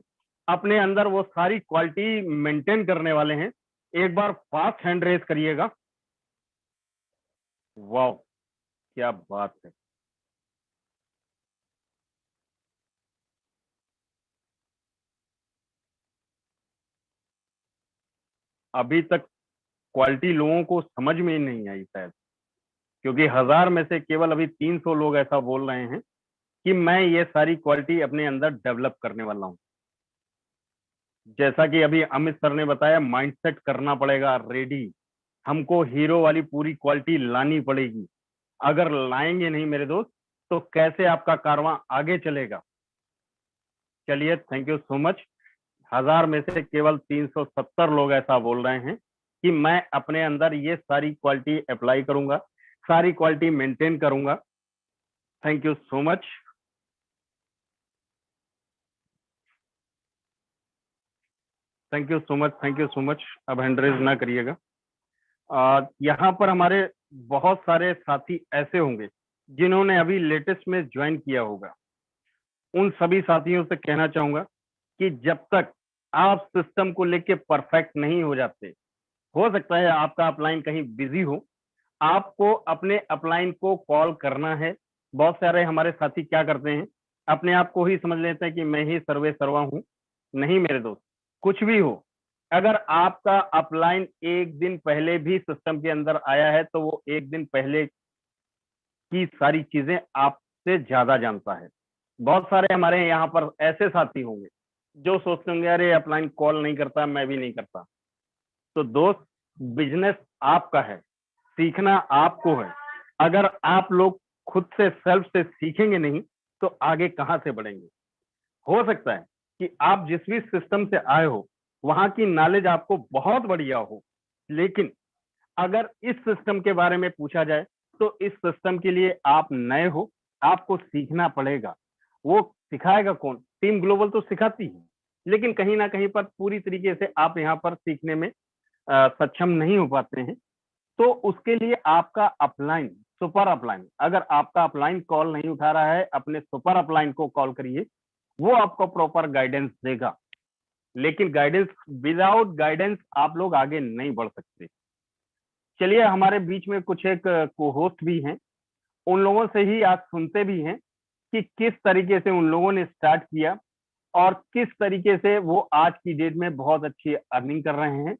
अपने अंदर वो सारी क्वालिटी मेंटेन करने वाले हैं। एक बार फास्ट हैंड रेस करिएगा। वाह, क्या बात है। अभी तक क्वालिटी लोगों को समझ में ही नहीं आई शायद, क्योंकि 1000 में से केवल अभी 300 लोग ऐसा बोल रहे हैं कि मैं ये सारी क्वालिटी अपने अंदर डेवलप करने वाला हूं। जैसा कि अभी अमित सर ने बताया, माइंडसेट करना पड़ेगा रेडी, हमको हीरो वाली पूरी क्वालिटी लानी पड़ेगी। अगर लाएंगे नहीं मेरे दोस्त, तो कैसे आपका कारवां आगे चलेगा। चलिए, थैंक यू सो मच। 1000 में से केवल 370 लोग ऐसा बोल रहे हैं कि मैं अपने अंदर ये सारी क्वालिटी अप्लाई करूंगा, सारी क्वालिटी मेंटेन करूंगा। Thank you so much. Thank you so much, thank you so much. अब हैंड रेज ना करिएगा। यहाँ पर हमारे बहुत सारे साथी ऐसे होंगे जिन्होंने अभी लेटेस्ट में ज्वाइन किया होगा। उन सभी साथियों से कहना चाहूंगा कि जब तक आप सिस्टम को लेके परफेक्ट नहीं हो जाते, हो सकता है आपका अपलाइन कहीं बिजी हो, आपको अपने अपलाइन को कॉल करना है। बहुत सारे हमारे साथी क्या करते हैं, अपने आप को ही समझ लेते हैं कि मैं ही सर्वे सर्वा हूं। नहीं मेरे दोस्त, कुछ भी हो, अगर आपका अपलाइन एक दिन पहले भी सिस्टम के अंदर आया है तो वो एक दिन पहले की सारी चीजें आपसे ज्यादा जानता है। बहुत सारे हमारे यहाँ पर ऐसे साथी होंगे जो सोचते होंगे अरे अपलाइन कॉल नहीं करता, मैं भी नहीं करता। तो दोस्त, बिजनेस आपका है, सीखना आपको है। अगर आप लोग खुद से सेल्फ से सीखेंगे नहीं तो आगे कहां से बढ़ेंगे। हो सकता है कि आप जिस भी सिस्टम से आए हो वहां की नॉलेज आपको बहुत बढ़िया हो, लेकिन अगर इस सिस्टम के बारे में पूछा जाए तो इस सिस्टम के लिए आप नए हो, आपको सीखना पड़ेगा। वो सिखाएगा कौन? टीम ग्लोबल तो सिखाती है, लेकिन कहीं ना कहीं पर पूरी तरीके से आप यहाँ पर सीखने में सक्षम नहीं हो पाते हैं। तो उसके लिए आपका अपलाइन, सुपर अपलाइन, अगर आपका अपलाइन कॉल नहीं उठा रहा है, अपने सुपर अपलाइन को कॉल करिए, वो आपको प्रॉपर गाइडेंस देगा। लेकिन गाइडेंस, विदाउट गाइडेंस आप लोग आगे नहीं बढ़ सकते। चलिए, हमारे बीच में कुछ एक को होस्ट भी हैं, उन लोगों से ही आज सुनते भी हैं कि किस तरीके से उन लोगों ने स्टार्ट किया और किस तरीके से वो आज की डेट में बहुत अच्छी अर्निंग कर रहे हैं।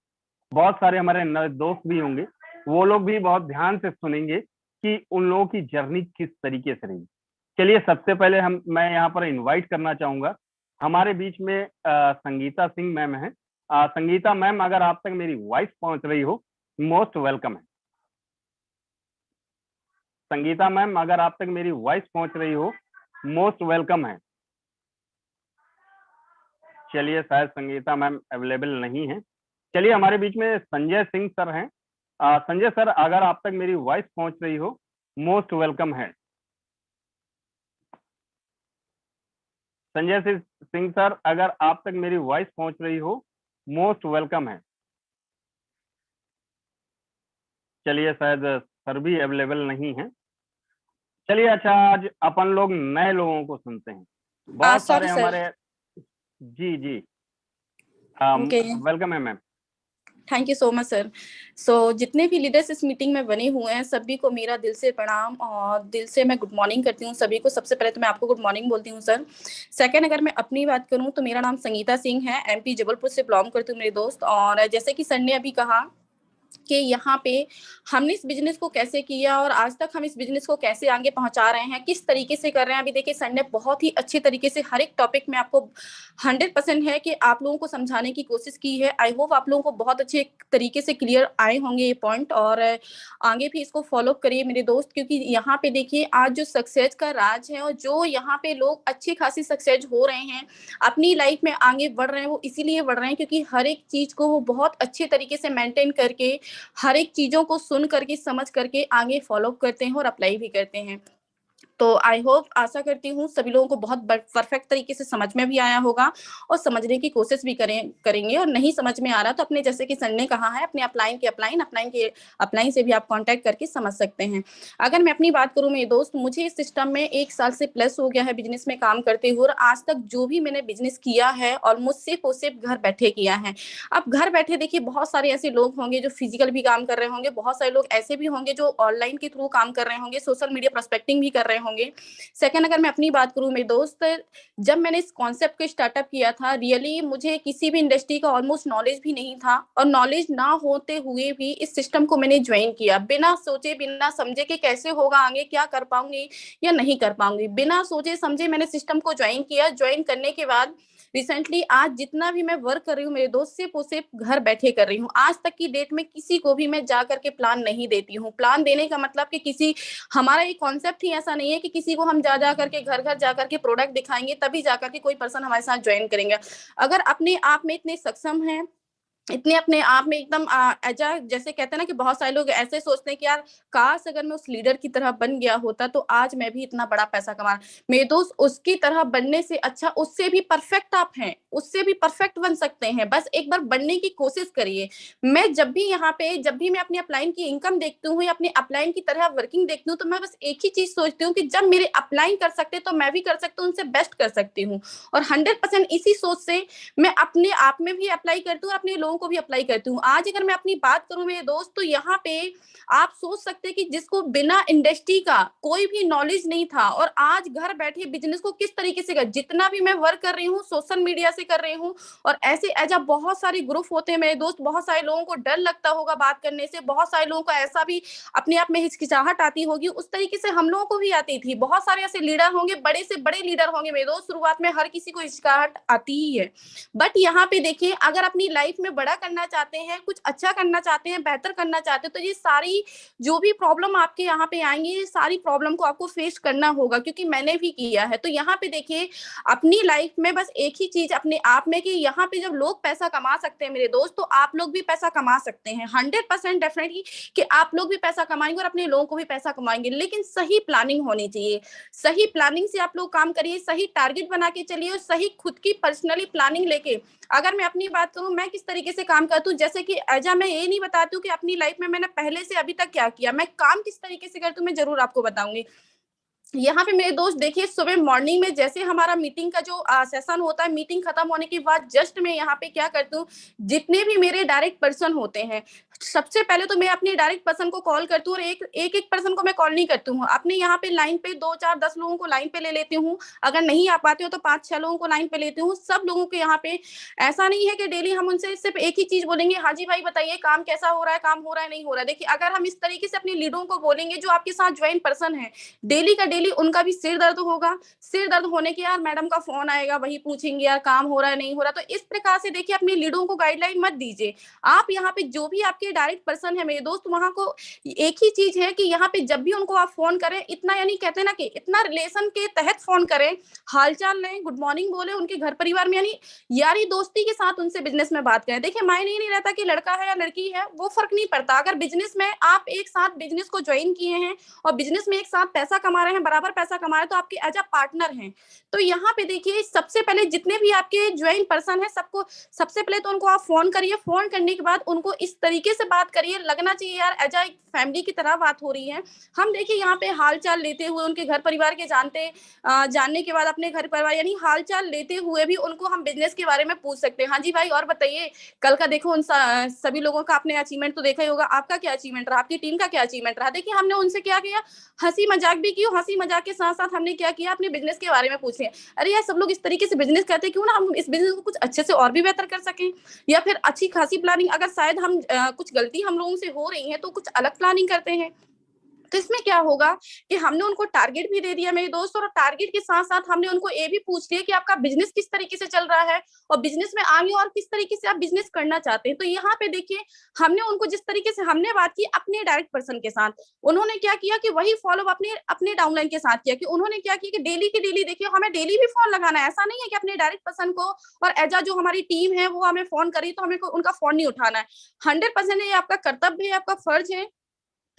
बहुत सारे हमारे नए दोस्त भी होंगे, वो लोग भी बहुत ध्यान से सुनेंगे कि उन लोगों की जर्नी किस तरीके से रही। चलिए, सबसे पहले मैं यहाँ पर इनवाइट करना चाहूंगा, हमारे बीच में संगीता सिंह मैम है। संगीता मैम, अगर आप तक मेरी वॉइस पहुंच रही हो, मोस्ट वेलकम है। संगीता मैम, अगर आप तक मेरी वॉइस पहुंच रही हो, मोस्ट वेलकम है। चलिए, शायद संगीता मैम अवेलेबल नहीं है। चलिए, हमारे बीच में संजय सिंह सर हैं। संजय सर, अगर आप तक मेरी वॉइस पहुंच रही हो, मोस्ट वेलकम है। संजय सिंह सर, अगर आप तक मेरी वॉइस पहुंच रही हो, मोस्ट वेलकम है। चलिए, शायद सर भी अवेलेबल नहीं है। चलिए, अच्छा, आज अपन लोग नए लोगों को सुनते हैं। बहुत सारे हमारे, जी जी, वेलकम है ma'am. Thank you so much sir. जितने भी लीडर्स इस मीटिंग में बने हुए हैं, सभी को मेरा दिल से प्रणाम और दिल से मैं गुड मॉर्निंग करती हूँ सभी को। सबसे पहले तो मैं आपको गुड मॉर्निंग बोलती हूँ सर। सेकंड, अगर मैं अपनी बात करूँ तो मेरा नाम संगीता सिंह है, एमपी जबलपुर से बिलोंग करती हूँ मेरे दोस्त। और जैसे कि सर ने अभी कहा कि यहाँ पे हमने इस बिजनेस को कैसे किया और आज तक हम इस बिजनेस को कैसे आगे पहुंचा रहे हैं, किस तरीके से कर रहे हैं। अभी देखिए, सर ने बहुत ही अच्छे तरीके से हर एक टॉपिक में आपको 100% है कि आप लोगों को समझाने की कोशिश की है। आई होप आप लोगों को बहुत अच्छे तरीके से क्लियर आए होंगे ये पॉइंट, और आगे भी इसको फॉलो करिए मेरे दोस्त, क्योंकि यहाँ पे देखिए आज जो सक्सेस का राज है और जो यहाँ पे लोग अच्छी खासी सक्सेस हो रहे हैं, अपनी लाइफ में आगे बढ़ रहे हैं, वो इसीलिए बढ़ रहे हैं क्योंकि हर एक चीज को वो बहुत अच्छे तरीके से मेंटेन करके, हर एक चीजों को सुन करके, समझ करके आगे फॉलो करते हैं और अप्लाई भी करते हैं। तो आई होप, आशा करती हूँ सभी लोगों को बहुत परफेक्ट तरीके से समझ में भी आया होगा और समझने की कोशिश भी करेंगे। और नहीं समझ में आ रहा तो अपने, जैसे कि सर ने कहा है, अपने अपलाइन से भी आप कांटेक्ट करके समझ सकते हैं। अगर मैं अपनी बात करूं मेरे दोस्त, मुझे इस सिस्टम में 1 साल से प्लस हो गया है बिजनेस में काम करते हुए, और आज तक जो भी मैंने बिजनेस किया है ऑलमोस्ट सिर्फ और सिर्फ घर बैठे किया है। अब घर बैठे देखिए, बहुत सारे ऐसे लोग होंगे जो फिजिकल भी काम कर रहे होंगे, बहुत सारे लोग ऐसे भी होंगे जो ऑनलाइन के थ्रू काम कर रहे होंगे, सोशल मीडिया प्रोस्पेक्टिंग भी कर रहे होंगे। सेकंड, अगर मैं अपनी बात करूं मेरे दोस्त, जब मैंने इस कॉन्सेप्ट को स्टार्टअप किया था, रियली मुझे किसी भी इंडस्ट्री का ऑलमोस्ट नॉलेज भी नहीं था, और नॉलेज ना होते हुए भी इस सिस्टम को मैंने ज्वाइन किया, बिना सोचे बिना समझे कि कैसे होगा आगे, क्या कर पाऊंगी या नहीं कर पाऊंगी। बिना सोचे समझे मैंने सिस्टम को ज्वाइन किया। ज्वाइन करने के बाद रिसेंटली आज जितना भी मैं वर्क कर रही हूँ मेरे दोस्त, सिर्फ और सिर्फ घर बैठे कर रही हूँ। आज तक की डेट में किसी को भी मैं जा करके प्लान नहीं देती हूँ। प्लान देने का मतलब कि किसी, हमारा एक कॉन्सेप्ट ही ऐसा नहीं है कि किसी को हम जा करके घर घर जा करके प्रोडक्ट दिखाएंगे तभी जा करके कोई पर्सन हमारे साथ ज्वाइन करेंगे। अगर अपने आप में इतने सक्षम हैं, इतने अपने आप में एकदम जैसे कहते हैं ना कि बहुत सारे लोग ऐसे सोचते हैं कि यार काश अगर मैं उस लीडर की तरह बन गया होता तो आज मैं भी इतना बड़ा पैसा कमा। मेरे दोस्त, उसकी तरह बनने से अच्छा उससे भी परफेक्ट आप हैं, उससे भी परफेक्ट बन सकते हैं। बस एक बार बनने की कोशिश करिए। मैं जब भी मैं अपनी अपलाइन की इनकम देखती हूँ या अपने अपलाइन की तरह वर्किंग देखती हूँ तो मैं बस एक ही चीज सोचती हूँ कि जब मेरे अपलाइन कर सकते तो मैं भी कर सकती हूँ, उनसे बेस्ट कर सकती हूँ। और 100% इसी सोच से मैं अपने आप में भी अप्लाई करती हूँ और अपने लोगों को भी अप्लाई करती हूँ। आज अगर मैं अपनी बात करूं मेरे दोस्त, तो यहाँ पे आप सोच सकते हैं कि जिसको बिना इंडस्ट्री का कोई भी नॉलेज नहीं था और आज घर बैठे बिजनेस को किस तरीके से कर, जितना भी मैं वर्क कर रही हूँ सोशल मीडिया से कर रही हूँ। और ऐसे एज बहुत सारे ग्रुप होते हैं मेरे दोस्त, बहुत सारे लोगों को डर लगता होगा बात करने से, बहुत सारे लोगों को ऐसा भी अपने आप में हिचकिचाहट आती होगी, उस तरीके से हम लोगों को भी आती थी। बहुत सारे ऐसे लीडर होंगे, बड़े से बड़े लीडर होंगे मेरे दोस्त, शुरुआत में हर किसी को हिचकिचाहट आती ही है। बट यहाँ पे देखिए, अगर अपनी लाइफ में बड़ा करना चाहते हैं, कुछ अच्छा करना चाहते हैं, बेहतर करना चाहते हैं, तो ये सारी जो भी प्रॉब्लम आपके यहाँ पे आएंगी, ये सारी प्रॉब्लम को आपको फेस करना होगा, क्योंकि मैंने भी किया है। तो यहाँ पे देखिए, अपनी लाइफ में बस एक ही चीज अपने आप में कि यहाँ पे जब लोग पैसा कमा सकते हैं मेरे दोस्त, तो आप लोग भी पैसा कमा सकते हैं 100% डेफिनेटली, कि आप लोग भी पैसा कमाएंगे और अपने लोगों को भी पैसा कमाएंगे। लेकिन सही प्लानिंग होनी चाहिए। सही प्लानिंग से आप लोग काम करिए, सही टारगेट बना के चलिए और सही खुद की पर्सनली प्लानिंग लेके। अगर मैं अपनी बात करूं, मैं किस तरीके से काम करती हूँ, जैसे कि एजा मैं ये नहीं बताती हूँ कि अपनी लाइफ में मैंने पहले से अभी तक क्या किया, मैं काम किस तरीके से करती हूँ मैं जरूर आपको बताऊंगी। यहाँ पे मेरे दोस्त देखिए, सुबह मॉर्निंग में जैसे हमारा मीटिंग का जो सेशन होता है, मीटिंग खत्म होने के बाद जस्ट मैं यहाँ पे क्या करती हूँ, जितने भी मेरे डायरेक्ट पर्सन होते हैं, सबसे पहले तो मैं अपने डायरेक्ट पर्सन को कॉल करती हूँ। और एक पर्सन को मैं कॉल नहीं करती हूँ, अपने यहाँ पे लाइन पे 2 4 10 लोगों को लाइन पे ले लेती हूँ। अगर नहीं आ पाते हो तो 5 6 लोगों को लाइन पे लेती हूँ। सब लोगों के यहाँ पे ऐसा नहीं है कि डेली हम उनसे सिर्फ एक ही चीज बोलेंगे, हाँ जी भाई बताइए काम कैसा हो रहा है, काम हो रहा है नहीं हो रहा है। देखिए, अगर हम इस तरीके से अपने लीडरों को बोलेंगे, जो आपके साथ ज्वाइन पर्सन है, डेली का डेली उनका भी सिर दर्द होगा। सिर दर्द होने के यार मैडम का फोन आएगा, वही पूछेंगे यार काम हो रहा है नहीं हो रहा। तो इस प्रकार से देखिए, अपने लीडरों को गाइडलाइन मत दीजिए। आप यहाँ पे जो भी आपके डायरेक्ट पर्सन है मेरे दोस्त, वहां को एक ही चीज है कि यहाँ पे जब भी उनको आप फोन करें, इतना यानी कहते हैं ना कि इतना रिलेशन के तहत फोन करें, हालचाल लें, गुड मॉर्निंग बोले, उनके घर परिवार में यानी यारी दोस्ती के साथ उनसे बिजनेस में बात करें। देखिए, मायने नहीं रहता कि लड़का है या लड़की है, वो फर्क नहीं पड़ता। अगर बिजनेस में आप एक साथ बिजनेस को ज्वाइन किए हैं और बिजनेस में एक साथ पैसा कमा रहे हैं, बराबर पैसा कमा रहे हैं, तो आपके एज अ पार्टनर हैं। तो यहाँ पे देखिए, सबसे पहले जितने भी आपके ज्वाइन पर्सन है, सबको सबसे पहले तो उनको आप फोन करिए। फोन करने के बाद उनको इस तरीके से बात करिए, लगना चाहिए यार एज अ फैमिली की तरह बात हो रही है। हम देखिए यहाँ पे हाल चाल लेते हुए, उनके घर परिवार के जानने के बाद अपने घर परिवार यानी हाल चाल लेते हुए भी उनको हम बिजनेस के बारे में पूछ सकते हैं। हाँ जी भाई, और बताइए कल का देखो उन सभी लोगों का आपने अचीवमेंट तो देखा ही होगा, आपका क्या अचीवमेंट रहा, आपकी टीम का क्या अचीवमेंट रहा। देखिए, हमने उनसे क्या किया, हंसी मजाक भी की, हंसी मजाक के साथ साथ हमने क्या किया, अपने बिजनेस के बारे में पूछ लिया। अरे यार, सब लोग इस तरीके से बिजनेस करते हैं, क्यों ना हम इस बिजनेस को कुछ अच्छे से और भी बेहतर कर सकें, या फिर अच्छी खासी प्लानिंग, अगर शायद हम कुछ गलती हम लोगों से हो रही है तो कुछ अलग प्लानिंग करते हैं। तो इसमें क्या होगा कि हमने उनको टारगेट भी दे दिया मेरे दोस्त, और टारगेट के साथ साथ हमने उनको ये भी पूछ लिया कि आपका बिजनेस किस तरीके से चल रहा है और बिजनेस में आगे और किस तरीके से आप बिजनेस करना चाहते हैं। तो यहाँ पे देखिए, हमने उनको जिस तरीके से हमने बात की अपने डायरेक्ट पर्सन के साथ, उन्होंने क्या किया कि वही फॉलो अपने अपने डाउनलाइन के साथ किया। कि उन्होंने क्या किया कि डेली की डेली, देखिए हमें डेली भी फोन लगाना है, ऐसा नहीं है कि अपने डायरेक्ट पर्सन को और एजा जो हमारी टीम है वो हमें फोन करी तो हमें उनका फोन नहीं उठाना है। 100% ये आपका कर्तव्य है, आपका फर्ज है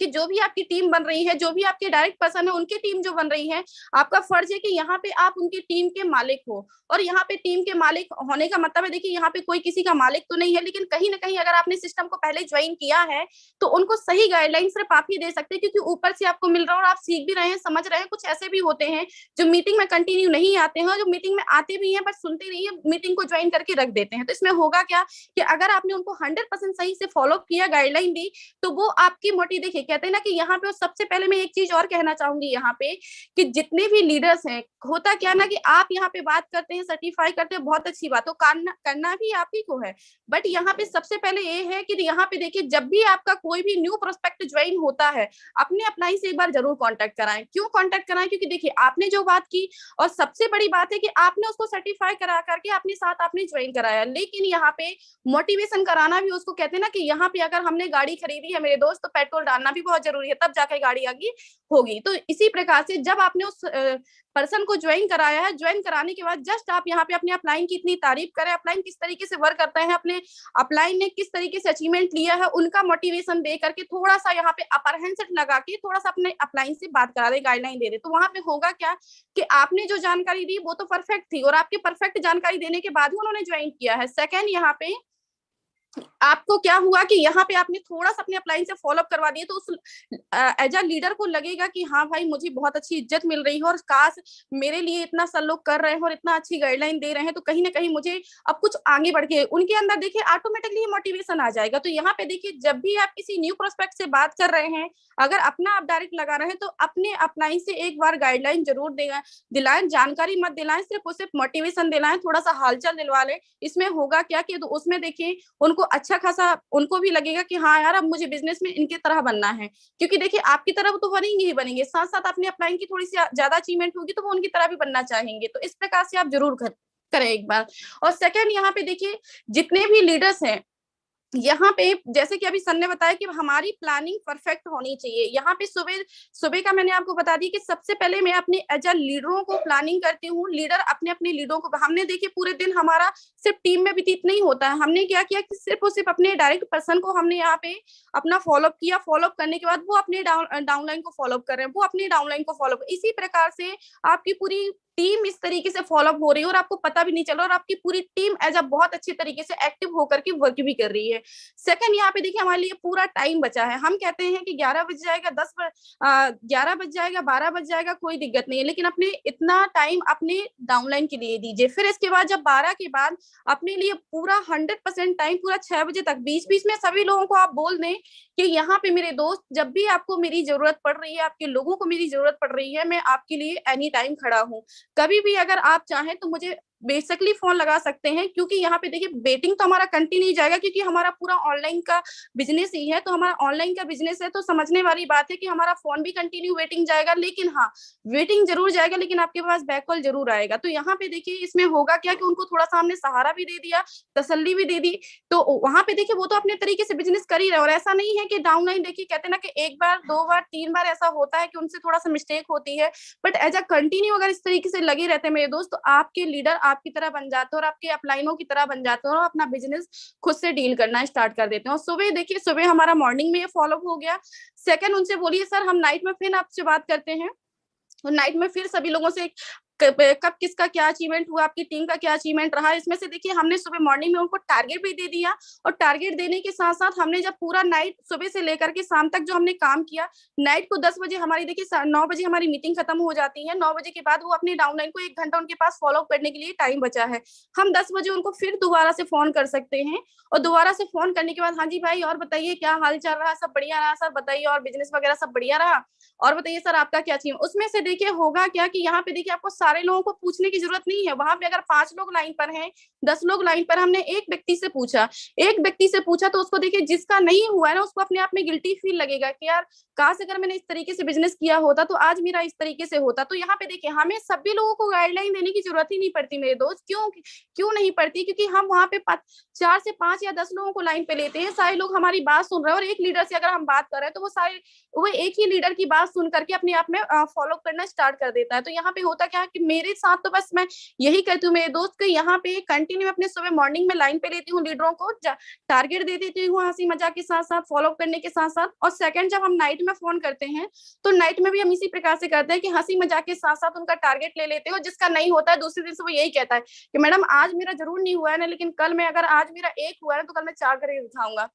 कि जो भी आपकी टीम बन रही है, जो भी आपके डायरेक्ट पर्सन है, उनकी टीम जो बन रही है, आपका फर्ज है कि यहाँ पे आप उनकी टीम के मालिक हो। और यहाँ पे टीम के मालिक होने का मतलब है, देखिए यहाँ पे कोई किसी का मालिक तो नहीं है, लेकिन कहीं ना कहीं अगर आपने सिस्टम को पहले ज्वाइन किया है तो उनको सही गाइडलाइन सिर्फ आप ही दे सकते हैं, क्योंकि ऊपर से आपको मिल रहा है और आप सीख भी रहे हैं, समझ रहे हैं। कुछ ऐसे भी होते हैं जो मीटिंग में कंटिन्यू नहीं आते हैं, जो मीटिंग में आते भी हैं बट सुनते नहीं है, मीटिंग को ज्वाइन करके रख देते हैं। तो इसमें होगा क्या कि अगर आपने उनको 100% सही से फॉलो किया, गाइडलाइन दी, तो वो आपकी मोटी देखिए देखिए कहते हैं ना कि यहाँ पे सबसे पहले मैं एक चीज और कहना चाहूंगी यहाँ पे कि जितने भी लीडर्स हैं, होता क्या ना कि आप यहाँ पे बात करते हैं, सर्टिफाई करते हैं, बहुत अच्छी बात, तो करना भी आप ही को है, बट यहाँ पे सबसे पहले ये है कि यहाँ पे देखिए जब भी आपका कोई भी न्यू प्रोस्पेक्ट ज्वाइन होता है, अपने अपलाइन से एक बार जरूर कांटेक्ट कराएं। क्यों कांटेक्ट कराएं? क्योंकि देखिए आपने जो बात की, और सबसे बड़ी बात है कि आपने उसको सर्टिफाई करा करके अपने साथ आपने ज्वाइन कराया, लेकिन यहाँ पे मोटिवेशन कराना भी उसको कहते हैं ना कि यहाँ पे अगर हमने गाड़ी खरीदी है मेरे दोस्त, तो पेट्रोल डालना भी बहुत जरूरी है, तब जाकर गाड़ी आगे होगी। तो इसी प्रकार से जब आपने उस पर्सन को ज्वाइन कराया है, ज्वाइन कराने के बाद जस्ट आप यहाँ पे अपने अपलाइन की इतनी तारीफ करें, अपलाइन किस तरीके से वर्क करते हैं, अपने अपलाइन ने किस तरीके से अचीवमेंट लिया है, उनका मोटिवेशन दे करके थोड़ा सा यहाँ पे अपर हैंड सेट लगा के थोड़ा सा अपने अपलाइन से बात करा दे, गाइडलाइन दे दे, तो वहां पे होगा क्या कि आपने जो जानकारी दी वो तो परफेक्ट थी, और आपके परफेक्ट जानकारी देने के बाद ही उन्होंने ज्वाइन किया है। सेकेंड, यहाँ पे आपको क्या हुआ कि यहाँ पे आपने थोड़ा सा अपने अपलाइन से फॉलोअप करवा दिए, तो उस एज अ लीडर को लगेगा कि हाँ भाई मुझे बहुत अच्छी इज्जत मिल रही है, और काश मेरे लिए इतना सब लोग कर रहे हैं और इतना अच्छी गाइडलाइन दे रहे हैं, तो कहीं ना कहीं मुझे अब कुछ आगे बढ़ के उनके अंदर देखिए ऑटोमेटिकली मोटिवेशन आ जाएगा। तो यहाँ पे देखिए जब भी आप किसी न्यू प्रोस्पेक्ट से बात कर रहे हैं, अगर अपना आप डायरेक्ट लगा रहे हैं, तो अपने अपलाइन से एक बार गाइडलाइन जरूर दिलाएं, जानकारी मत दिलाएं, सिर्फ मोटिवेशन दिलाएं, थोड़ा सा हालचाल दिलवा लें। इसमें होगा क्या कि तो उसमें देखिए उनको अच्छा खासा उनको भी लगेगा कि हाँ यार अब मुझे बिजनेस में इनके तरह बनना है, क्योंकि देखिए आपकी तरह तो बनेंगे ही बनेंगे, साथ साथ अपने अपलाइन की थोड़ी सी ज्यादा अचीवमेंट होगी तो वो उनकी तरह भी बनना चाहेंगे। तो इस प्रकार से आप जरूर करें एक बार। और सेकंड, यहाँ पे देखिए जितने भी लीडर्स हैं, यहाँ पे जैसे कि अभी सर ने बताया कि हमारी प्लानिंग परफेक्ट होनी चाहिए। यहाँ पे सुबह सुबह का मैंने आपको बता दी कि सबसे पहले मैं अपने एज अ लीडरों को प्लानिंग करती हूँ। लीडर अपने अपने लीडरों को, हमने देखिए पूरे दिन हमारा सिर्फ टीम में व्यतीत नहीं होता है, हमने क्या किया कि सिर्फ और सिर्फ अपने डायरेक्ट पर्सन को हमने यहाँ पे अपना फॉलोअप किया, फॉलोअप करने के बाद वो अपने डाउनलाइन को फॉलोअप कर रहे हैं, वो अपनी डाउनलाइन को फॉलोअप, इसी प्रकार से आपकी पूरी टीम इस तरीके से फॉलोअप हो रही है और आपको पता भी नहीं चला, और आपकी पूरी टीम एज अ बहुत अच्छी तरीके से एक्टिव होकर के वर्क भी कर रही है। सेकंड, यहाँ पे देखिए हमारे लिए पूरा टाइम बचा है। हम कहते हैं कि 11 बज जाएगा, 11 बज जाएगा, 12 बज जाएगा, कोई दिक्कत नहीं है, लेकिन अपने इतना टाइम अपने डाउनलाइन के लिए दीजिए। फिर इसके बाद जब 12 के बाद अपने लिए पूरा 100% टाइम, पूरा 6 बजे तक, बीच बीच में सभी लोगों को आप बोल दें कि यहाँ पे मेरे दोस्त, जब भी आपको मेरी जरूरत पड़ रही है, आपके लोगों को मेरी जरूरत पड़ रही है, मैं आपके लिए एनी टाइम खड़ा हूँ। कभी भी अगर आप चाहें तो मुझे बेसिकली फोन लगा सकते हैं, क्योंकि यहाँ पे देखिए वेटिंग तो हमारा कंटिन्यू जाएगा, क्योंकि हमारा पूरा ऑनलाइन का बिजनेस ही है। तो हमारा ऑनलाइन का बिजनेस है तो समझने वाली बात है कि हमारा फोन भी कंटिन्यू वेटिंग जाएगा, लेकिन हाँ वेटिंग जरूर जाएगा, लेकिन आपके पास बैक कॉल जरूर आएगा। तो यहाँ पे देखिए इसमें होगा क्या कि उनको थोड़ा सा हमने सहारा भी दे दिया, तसल्ली भी दे दी, तो वहां पे देखिए वो तो अपने तरीके से बिजनेस कर ही रहे। और ऐसा नहीं है कि डाउनलाइन देखिए कहते ना कि एक बार, दो बार, तीन बार ऐसा होता है कि उनसे थोड़ा सा मिस्टेक होती है, बट एज अ कंटिन्यू अगर इस तरीके से लगे रहते हैं मेरे दोस्त, तो आपके लीडर आपकी तरह बन जाते हैं और आपके अपलाइनों की तरह बन जाते हैं और अपना बिजनेस खुद से डील करना स्टार्ट कर देते हैं। और सुबह देखिए, सुबह हमारा मॉर्निंग में ये फॉलो हो गया। सेकंड, उनसे बोलिए सर हम नाइट में फिर आपसे बात करते हैं, और नाइट में फिर सभी लोगों से कब किसका क्या अचीवमेंट हुआ, आपकी टीम का क्या अचीवमेंट रहा। इसमें से देखिए हमने सुबह मॉर्निंग में उनको टारगेट भी दे दिया, और टारगेट देने के साथ साथ हमने जब पूरा नाइट सुबह से लेकर के शाम तक जो हमने काम किया, नाइट को 10 बजे हमारी देखिए 9 बजे हमारी मीटिंग खत्म हो जाती है। 9 बजे के बाद वो अपने डाउनलाइन को 1 घंटा उनके पास फॉलो करने के लिए टाइम बचा है। हम 10 बजे उनको फिर दोबारा से फोन कर सकते हैं, और दोबारा से फोन करने के बाद हाँ जी भाई और बताइए क्या हाल चल रहा, सब बढ़िया रहा सर, बताइए और बिजनेस वगैरह सब बढ़िया रहा, और बताइए सर आपका क्या चाहिए। उसमें से देखिए होगा क्या कि यहाँ पे देखिए आपको सारे लोगों को पूछने की जरूरत नहीं है। वहां पे अगर 5 लोग लाइन पर हैं, 10 लोग लाइन पर, हमने एक व्यक्ति से पूछा, तो उसको देखिए जिसका नहीं हुआ है ना, उसको अपने आप में गिल्टी फील लगेगा कि यार काश अगर मैंने इस तरीके से बिजनेस किया होता तो आज मेरा इस तरीके से होता। तो यहाँ पे देखिए हमें सभी लोगों को गाइडलाइन देने की जरूरत ही नहीं पड़ती मेरे दोस्त। क्यों नहीं पड़ती? क्योंकि हम वहां पे 4 से 5 या 10 लोगों को लाइन पे लेते हैं, सारे लोग हमारी बात सुन रहे हैं, और एक लीडर से अगर हम बात कर रहे हैं तो वो एक ही लीडर की बात सुन करके अपने आप में फॉलो करना स्टार्ट कर देता है। तो यहाँ पे होता क्या है कि मेरे साथ तो बस मैं यही कहती हूँ मेरे दोस्त के, यहाँ पे कंटिन्यू अपने सुबह मॉर्निंग में लाइन पे लेती हूँ, लीडरों को टारगेट दे देती हूँ हंसी मजाक के साथ साथ, फॉलो करने के साथ साथ। और सेकंड, जब हम नाइट में फोन करते हैं तो नाइट में भी हम इसी प्रकार से करते हैं कि हंसी मजाक के साथ साथ उनका टारगेट ले लेते हैं, और जिसका नहीं होता है दूसरे दिन से वो यही कहता है कि मैडम आज मेरा जरूर नहीं हुआ है ना, लेकिन कल मैं अगर आज मेरा 1 हुआ है तो कल मैं 4 करके दिखाऊंगा।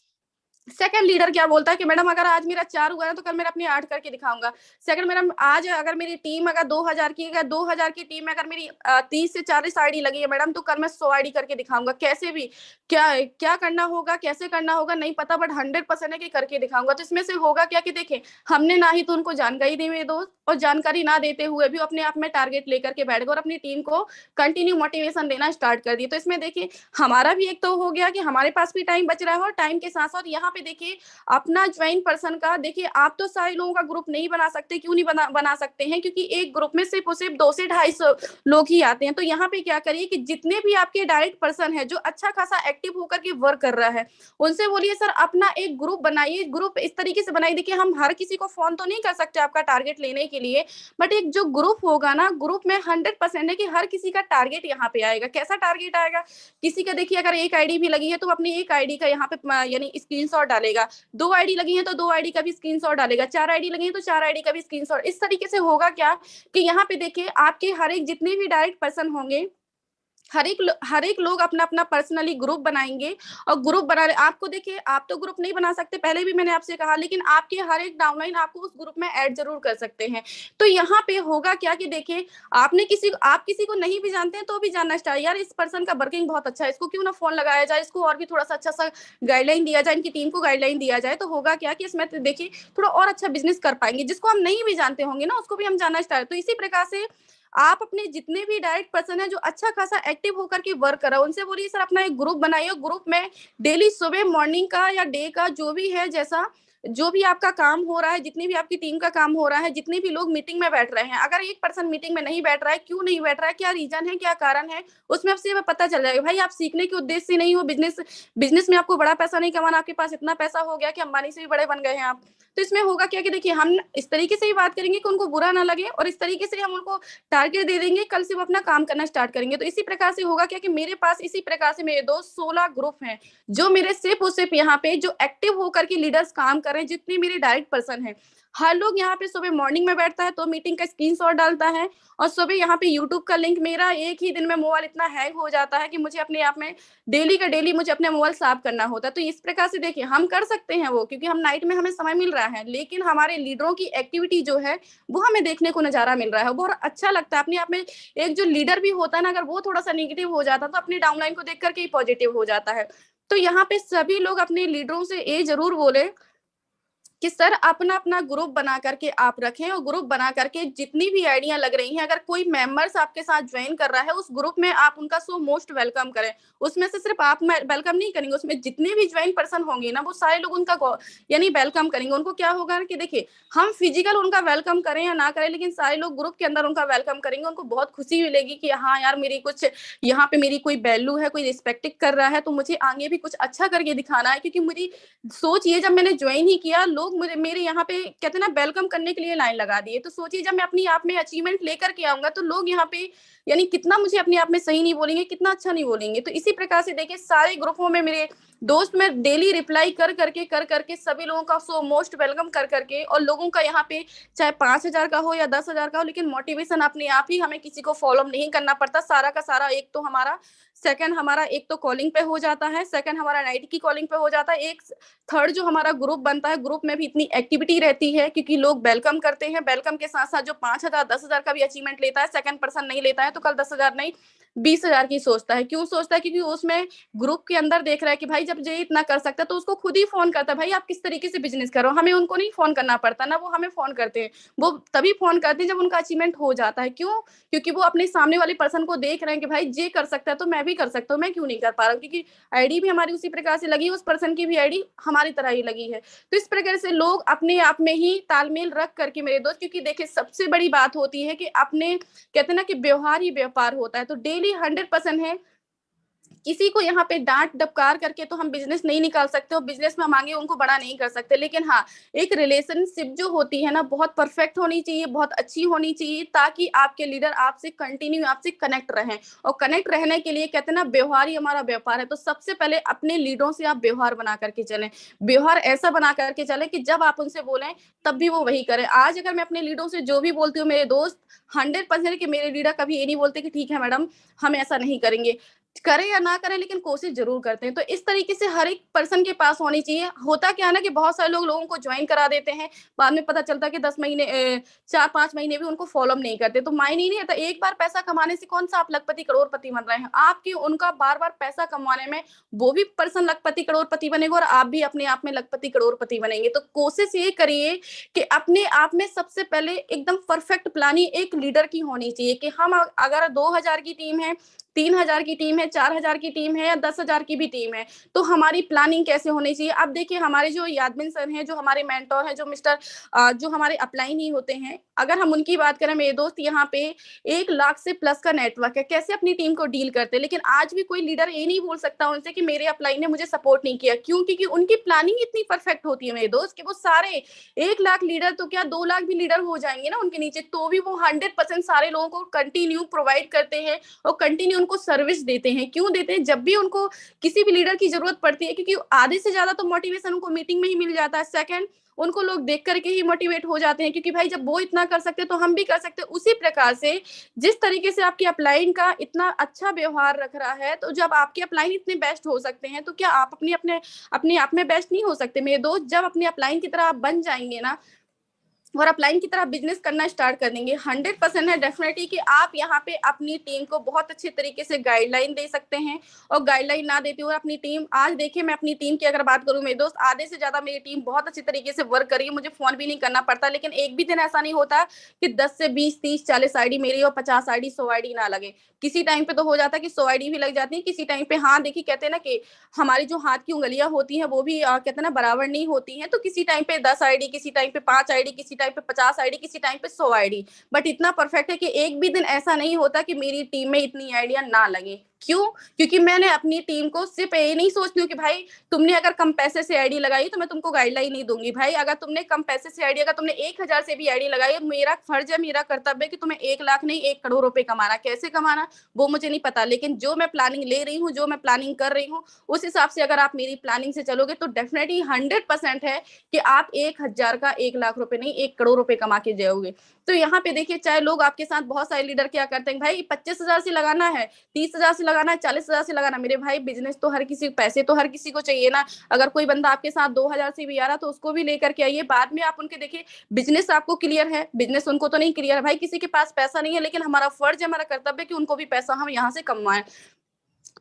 सेकंड लीडर क्या बोलता है कि मैडम अगर आज मेरा 4 हुआ है तो कल मेरा अपनी 8 करके दिखाऊंगा। सेकंड, मैडम आज अगर मेरी टीम अगर 2000 की है, 2000 की टीम में अगर मेरी 30 से 40 आईडी लगी है मैडम, तो कल मैं 100 आईडी करके दिखाऊंगा। कैसे भी क्या क्या करना होगा, कैसे करना होगा नहीं पता, बट 100% है कि करके दिखाऊंगा। तो इसमें से होगा क्या कि देखिए, हमने ना ही तो उनको जानकारी दी मेरे दोस्त, और जानकारी ना देते हुए भी अपने आप में टारगेट लेकर के बैठ गए और अपनी टीम को कंटिन्यू मोटिवेशन देना स्टार्ट कर दिया। तो इसमें देखिए, हमारा भी एक तो हो गया कि हमारे पास भी टाइम बच रहा है, और टाइम के साथ साथ यहाँ पे देखिए अपना ज्वाइन पर्सन का देखिए, आप तो सारे लोगों का ग्रुप नहीं बना सकते। क्यों नहीं बना सकते हैं? क्योंकि एक ग्रुप में सिर्फ और सिर्फ 200 से 250 लोग ही आते हैं। तो यहाँ पे क्या करिए कि जितने भी आपके डायरेक्ट पर्सन है जो अच्छा खासा एक्टिव होकर के वर्क कर रहा है, उनसे बोलिए सर अपना एक ग्रुप बनाइए। ग्रुप इस तरीके से बनाइए, देखिए हम हर किसी को फोन तो नहीं कर सकते आपका टारगेट लेने के लिए, बट एक जो ग्रुप होगा ना, ग्रुप में 100% है कि हर किसी का टारगेट यहाँ पे आएगा। कैसा टारगेट आएगा? किसी का देखिए अगर एक आईडी भी लगी है तो अपनी एक आईडी का यहाँ पे यानी स्क्रीनशॉट डालेगा। 2 आईडी लगी है तो 2 आईडी का भी स्क्रीनशॉट डालेगा। 4 आईडी लगी है तो 4 आईडी का भी स्क्रीनशॉट। इस तरीके से होगा क्या कि यहाँ पे देखिए आपके हर एक जितने भी डायरेक्ट पर्सन होंगे, हर एक लोग अपना अपना पर्सनली ग्रुप बनाएंगे। और ग्रुप बना आपको देखिए, आप तो ग्रुप नहीं बना सकते, पहले भी मैंने आपसे कहा, लेकिन आपके हर एक डाउनलाइन आपको उस ग्रुप में ऐड जरूर कर सकते हैं। तो यहाँ पे होगा क्या कि देखिए, आप किसी को नहीं भी जानते हैं तो भी जानना स्टार्ट, यार इस पर्सन का वर्किंग बहुत अच्छा है, इसको क्यों ना फोन लगाया जाए, इसको और भी थोड़ा सा अच्छा सा गाइडलाइन दिया जाए, इनकी टीम को गाइडलाइन दिया जाए। तो होगा क्या कि इसमें तो देखिए थोड़ा और अच्छा बिजनेस कर पाएंगे। जिसको हम नहीं भी जानते होंगे ना, उसको भी हम जानना स्टार्ट। तो इसी प्रकार से आप अपने जितने भी डायरेक्ट पर्सन है जो अच्छा खासा एक्टिव होकर के वर्क कर रहा है, उनसे बोलिए सर अपना एक ग्रुप बनाइए। ग्रुप में डेली सुबह मॉर्निंग का या डे का जो भी है, जैसा जो भी आपका काम हो रहा है, जितनी भी आपकी टीम का काम हो रहा है, जितने भी लोग मीटिंग में बैठ रहे हैं, अगर एक पर्सन मीटिंग में नहीं बैठ रहा है, क्यों नहीं बैठ रहा है, क्या रीजन है, क्या कारण है, उसमें आपसे पता चल जाएगा। भाई आप सीखने के उद्देश्य से नहीं हो, बिजनेस में आपको बड़ा पैसा नहीं कमाना, आपके पास इतना पैसा हो गया कि अंबानी से भी बड़े बन गए हैं आप। तो इसमें होगा क्या कि देखिए, हम इस तरीके से ही बात करेंगे कि उनको बुरा ना लगे, और इस तरीके से हम उनको टारगेट दे देंगे, कल से वो अपना काम करना स्टार्ट करेंगे। तो इसी प्रकार से होगा क्या कि मेरे पास इसी प्रकार से मेरे दोस्त 16 ग्रुप हैं, जो मेरे सिर्फ और सिर्फ यहाँ पे जो एक्टिव होकर के लीडर्स काम कर रहे हैं, जितने मेरे डायरेक्ट पर्सन हैं। हर लोग यहाँ पे सुबह मॉर्निंग में बैठता है तो मीटिंग का स्क्रीनशॉट डालता है, और सुबह यहाँ पे यूट्यूब का लिंक, मेरा एक ही दिन में मोबाइल इतना हैंग हो जाता है कि मुझे अपने आप में डेली का डेली मुझे अपने मोबाइल साफ करना होता है। तो इस प्रकार से देखिए, हम कर सकते हैं वो, क्योंकि हम नाइट में हमें समय मिल रहा है, लेकिन हमारे लीडरों की एक्टिविटी जो है वो हमें देखने को नजारा मिल रहा है, बहुत अच्छा लगता है अपने आप में। एक जो लीडर भी होता है ना, अगर वो थोड़ा सा निगेटिव हो जाता है तो अपनी डाउनलाइन को देख करके ही पॉजिटिव हो जाता है। तो यहाँ पे सभी लोग अपने लीडरों से ये जरूर बोले कि सर अपना अपना ग्रुप बना करके आप रखें, और ग्रुप बना करके जितनी भी आइडिया लग रही हैं, अगर कोई मेंबर्स आपके साथ ज्वाइन कर रहा है उस ग्रुप में, आप उनका सो मोस्ट वेलकम करें। उसमें से सिर्फ आप वेलकम नहीं करेंगे, उसमें जितने भी ज्वाइन पर्सन होंगे ना, वो सारे लोग उनका यानी वेलकम करेंगे। उनको क्या होगा कि देखिए, हम फिजिकल उनका वेलकम करें या ना करें, लेकिन सारे लोग ग्रुप के अंदर उनका वेलकम करेंगे। उनको बहुत खुशी मिलेगी कि हाँ यार, मेरी कुछ यहाँ पे मेरी कोई वैल्यू है, कोई रिस्पेक्ट कर रहा है, तो मुझे आगे भी कुछ अच्छा करके दिखाना है। क्योंकि मेरी सोचिए, जब मैंने ज्वाइन ही किया, लोग मेरे यहाँ पे कहते ना वेलकम करने के लिए लाइन लगा दिए। तो सोचिए, जब मैं अपनी आप में अचीवमेंट लेकर के आऊंगा तो लोग यहाँ पे यानी कितना मुझे अपने आप में सही नहीं बोलेंगे, कितना अच्छा नहीं बोलेंगे। तो इसी प्रकार से देखिए, सारे ग्रुपों में मेरे दोस्त में डेली रिप्लाई कर करके सभी लोगों का सो मोस्ट वेलकम कर करके, और लोगों का यहाँ पे चाहे 5,000 का हो या 10,000 का हो, लेकिन मोटिवेशन अपने आप ही, हमें किसी को फॉलो नहीं करना पड़ता। सारा का सारा एक तो हमारा सेकंड हमारा एक तो कॉलिंग पे हो जाता है, सेकंड हमारा नाइट की कॉलिंग पे हो जाता है, एक थर्ड जो हमारा ग्रुप बनता है, ग्रुप में भी इतनी एक्टिविटी रहती है क्योंकि लोग वेलकम करते हैं। वेलकम के साथ साथ जो 5,000 10,000 का भी अचीवमेंट लेता है, सेकंड पर्सन नहीं लेता है, तो कल 10,000 नहीं 20,000 की सोचता है। क्यों सोचता है? क्योंकि उसमें ग्रुप के अंदर देख रहा है कि भाई जब ये इतना कर सकता है तो उसको खुद ही फोन करता है, भाई आप किस तरीके से बिजनेस करो। हमें उनको नहीं फोन करना पड़ता ना, वो हमें फोन करते हैं। वो तभी फोन करते हैं जब उनका अचीवमेंट हो जाता है। क्यों? क्योंकि वो अपने सामने वाले पर्सन को देख रहे हैं कि भाई ये कर सकता है तो मैं भी कर सकता हूँ, मैं क्यों नहीं कर पा रहा हूँ। क्योंकि आईडी भी हमारी उसी प्रकार से लगी, उस पर्सन की भी आईडी हमारी तरह ही लगी है। तो इस प्रकार से लोग अपने आप में ही तालमेल रख करके मेरे दोस्त, क्योंकि देखिए सबसे बड़ी बात होती है कि अपने कहते हैं ना कि व्यवहार ही व्यापार होता है। तो डेली 100% है, किसी को यहाँ पे डांट डपकार करके तो हम बिजनेस नहीं निकाल सकते, और बिजनेस में हम आगे उनको बड़ा नहीं कर सकते। लेकिन हाँ, एक रिलेशनशिप जो होती है ना, बहुत परफेक्ट होनी चाहिए, बहुत अच्छी होनी चाहिए, ताकि आपके लीडर आपसे कंटिन्यू आपसे कनेक्ट रहें। और कनेक्ट रहने के लिए कहते हैं ना, व्यवहार ही हमारा व्यापार है। तो सबसे पहले अपने लीडरों से आप व्यवहार बना करके चलें, व्यवहार ऐसा बना करके चले कि जब आप उनसे बोलें तब भी वो वही करें। आज अगर मैं अपने लीडरों से जो भी बोलती हूँ, मेरे दोस्त 100% कि मेरे लीडर कभी ये नहीं बोलते कि ठीक है मैडम हम ऐसा नहीं करेंगे। करें या ना करें लेकिन कोशिश जरूर करते हैं। तो इस तरीके से हर एक पर्सन के पास होनी चाहिए। होता क्या है ना कि बहुत सारे लोगों को ज्वाइन करा देते हैं, बाद में पता चलता है कि 10 महीने 4-5 महीने भी उनको फॉलो अप नहीं करते, तो मायने ही नहीं रहता। एक बार पैसा कमाने से कौन सा आप लखपति करोड़पति बन रहे हैं, आपकी उनका बार-बार पैसा कमाने में वो भी पर्सन लखपति करोड़पति बनेगा और आप भी अपने आप में लखपति करोड़पति बनेंगे। तो कोशिश ये करिए कि अपने आप में सबसे पहले एकदम परफेक्ट प्लानिंग एक लीडर की होनी चाहिए कि हम अगर 2000 की टीम है, 3000 की टीम है, 4000 की टीम है या 10,000 की भी टीम है, तो हमारी प्लानिंग कैसे होनी चाहिए। अब देखिए हमारे जो यादविन सर हैं, जो हमारे मेंटर हैं, जो जो हमारे अपलाइन ही होते हैं, अगर हम उनकी बात करें मेरे दोस्त, यहाँ पे 1 लाख से प्लस का नेटवर्क है, कैसे अपनी टीम को डील करते हैं। लेकिन आज भी कोई लीडर ये नहीं बोल सकता उनसे कि मेरे अपलाइन ने मुझे सपोर्ट नहीं किया। क्यों? क्योंकि उनकी प्लानिंग इतनी परफेक्ट होती है मेरे दोस्त कि वो सारे 1 लाख लीडर तो क्या 2 लाख भी लीडर हो जाएंगे ना उनके नीचे, तो भी वो 100% सारे लोगों को कंटिन्यू प्रोवाइड करते हैं और कंटिन्यू उनको सर्विस देते हैं। क्यों देते हैं? जब भी उनको किसी भी लीडर की जरूरत पड़ती है, क्योंकि आधे से ज्यादा तो मोटिवेशन उनको मीटिंग में ही मिल जाता है। सेकंड, उनको लोग देख करके ही मोटिवेट हो जाते हैं, क्योंकि भाई जब वो इतना कर सकते हैं तो हम भी कर सकते हैं। उसी प्रकार से जिस तरीके से आपकी अपलाइन का इतना अच्छा व्यवहार रख रहा है, तो जब आपके अपलाइन इतने बेस्ट हो सकते हैं, तो क्या आप अपने आप में बेस्ट नहीं हो सकते मेरे दोस्त। जब अपने अपलाइन की तरह आप बन जाएंगे ना और अपलाइन की तरह बिजनेस करना स्टार्ट कर देंगे, 100% है डेफिनेटली कि आप यहाँ पे अपनी टीम को बहुत अच्छे तरीके से गाइडलाइन दे सकते हैं। और गाइडलाइन ना देते हुए अपनी टीम, आज देखिए मैं अपनी टीम की अगर बात करूं मेरे दोस्त, आधे से ज्यादा मेरी टीम बहुत अच्छे तरीके से वर्क करी है, मुझे फोन भी नहीं करना पड़ता। लेकिन एक भी दिन ऐसा नहीं होता कि 10 से 20 30 40 आईडी मेरी और 50 आईडी 100 आईडी ना लगे। किसी टाइम पे तो हो जाता है कि 100 आईडी भी लग जाती है, किसी टाइम पे हाँ देखिए कहते हैं ना कि हमारी जो हाथ की उंगलियां होती हैं वो भी कहते हैं ना बराबर नहीं होती हैं। तो किसी टाइम पे 10 आईडी, किसी टाइम पे 5 आईडी, किसी टाइम पे 50 आईडी, किसी टाइम पे 100 आईडी। बट इतना परफेक्ट है कि एक भी दिन ऐसा नहीं होता कि मेरी टीम में इतनी आइडिया ना लगे। क्यों? क्योंकि मैंने अपनी टीम को सिर्फ ये नहीं सोचती हूँ कि भाई तुमने अगर कम पैसे से आईडी लगाई तो मैं तुमको गाइडलाइन नहीं दूंगी। भाई अगर तुमने कम पैसे से आईडी, अगर तुमने 1000 से भी आईडी लगाई, मेरा फर्ज है, मेरा कर्तव्य है कि तुम्हें 1 लाख नहीं 1 करोड़ रुपए कमाना। कैसे कमाना वो मुझे नहीं पता, लेकिन जो मैं प्लानिंग ले रही हूँ, जो मैं प्लानिंग कर रही हूँ, उस हिसाब से अगर आप मेरी प्लानिंग से चलोगे तो डेफिनेटली 100% है कि आप 1000 का 1 लाख रुपए नहीं 1 करोड़ रुपए कमा के जाओगे। तो यहाँ पे देखिए चाहे लोग आपके साथ बहुत सारे लीडर क्या करते हैं, भाई 25,000 से लगाना है, 30,000 से लगाना है, 40,000 से लगाना। मेरे भाई बिजनेस तो हर किसी, पैसे तो हर किसी को चाहिए ना। अगर कोई बंदा आपके साथ 2000 से भी आ रहा तो उसको भी लेकर के आइए। बाद में आप उनके देखिए बिजनेस आपको क्लियर है, बिजनेस उनको तो नहीं क्लियर है। भाई किसी के पास पैसा नहीं है, लेकिन हमारा फर्ज है, हमारा कर्तव्य है कि उनको भी पैसा हम यहाँ से कमवाएं।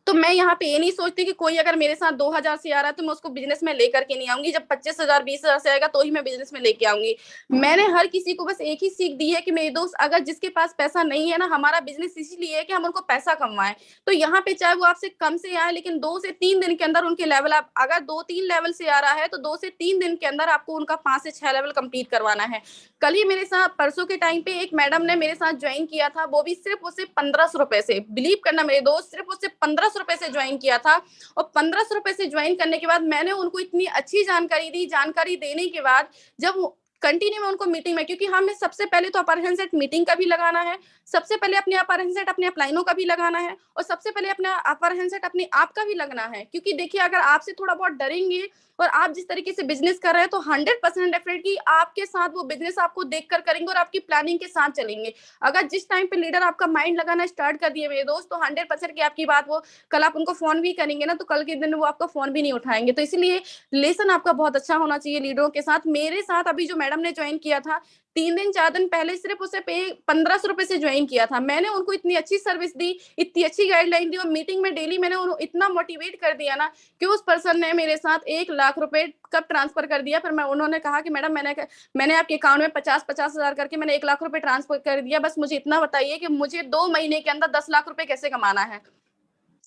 तो मैं यहाँ पे ये नहीं सोचती कि कोई अगर मेरे साथ 2000 से आ रहा है तो मैं उसको बिजनेस में लेकर के नहीं आऊंगी। जब 25,000 20,000 से आएगा तो ही मैं बिजनेस में लेके आऊंगी। मैंने हर किसी को बस एक ही सीख दी है कि मेरे दोस्त, अगर जिसके पास पैसा नहीं है ना, हमारा बिजनेस इसीलिए है कि हम उनको पैसा कमवाएं। तो यहाँ पे चाहे वो आपसे कम से आए, लेकिन 2 से 3 दिन के अंदर उनके लेवल, आप अगर 2-3 लेवल से आ रहा है तो 2 से 3 दिन के अंदर आपको उनका 5 से 6 लेवल कंप्लीट करवाना है। कल ही मेरे साथ परसों के टाइम पे एक मैडम ने मेरे साथ ज्वाइन किया था, वो भी सिर्फ उसे 1500 रुपए से, बिलीव करना मेरे दोस्त, सिर्फ उसे 1500 रुपए से ज्वाइन किया था। और 1500 रुपए से ज्वाइन करने के बाद मैंने उनको इतनी अच्छी जानकारी दी। जानकारी देने के बाद जब कंटिन्यू में उनको मीटिंग में, क्योंकि हमें सबसे पहले तो अपर हैंड सेट मीटिंग का भी लगाना है, सबसे पहले अपने अपर हैंड सेट अपने अपलाइनों का भी लगाना है, और सबसे पहले अपना अपर हैंड सेट अपने आप का भी लगना है। क्योंकि देखिए अगर आपसे थोड़ा बहुत डरेंगे और आप जिस तरीके से बिजनेस कर रहे हैं तो 100% डेफिनेटली आपके साथ वो बिजनेस आपको देखकर करेंगे और आपकी प्लानिंग के साथ चलेंगे। अगर जिस टाइम पे लीडर आपका माइंड लगाना स्टार्ट कर दिए मेरे दोस्त, तो 100% की आपकी बात, वो कल आप उनको फोन भी करेंगे ना तो कल के दिन वो आपका फोन भी नहीं उठाएंगे। तो इसलिए रिलेशन आपका बहुत अच्छा होना चाहिए लीडरों के साथ। मेरे साथ अभी जो मैडम ने ज्वाइन किया था 3 दिन 4 दिन पहले, सिर्फ उसे पे 1500 रुपए से ज्वाइन किया था। मैंने उनको इतनी अच्छी सर्विस दी, इतनी अच्छी गाइडलाइन दी, और मीटिंग में डेली मैंने उन्हें इतना मोटिवेट कर दिया ना कि उस पर्सन ने मेरे साथ 1 लाख रुपए कब ट्रांसफर कर दिया। फिर मैं, उन्होंने कहा कि मैडम मैंने आपके अकाउंट में 50-50 हजार करके मैंने 1 लाख रुपए ट्रांसफर कर दिया। बस मुझे इतना बताइए कि मुझे 2 महीने के अंदर 10 लाख रुपए कैसे कमाना है।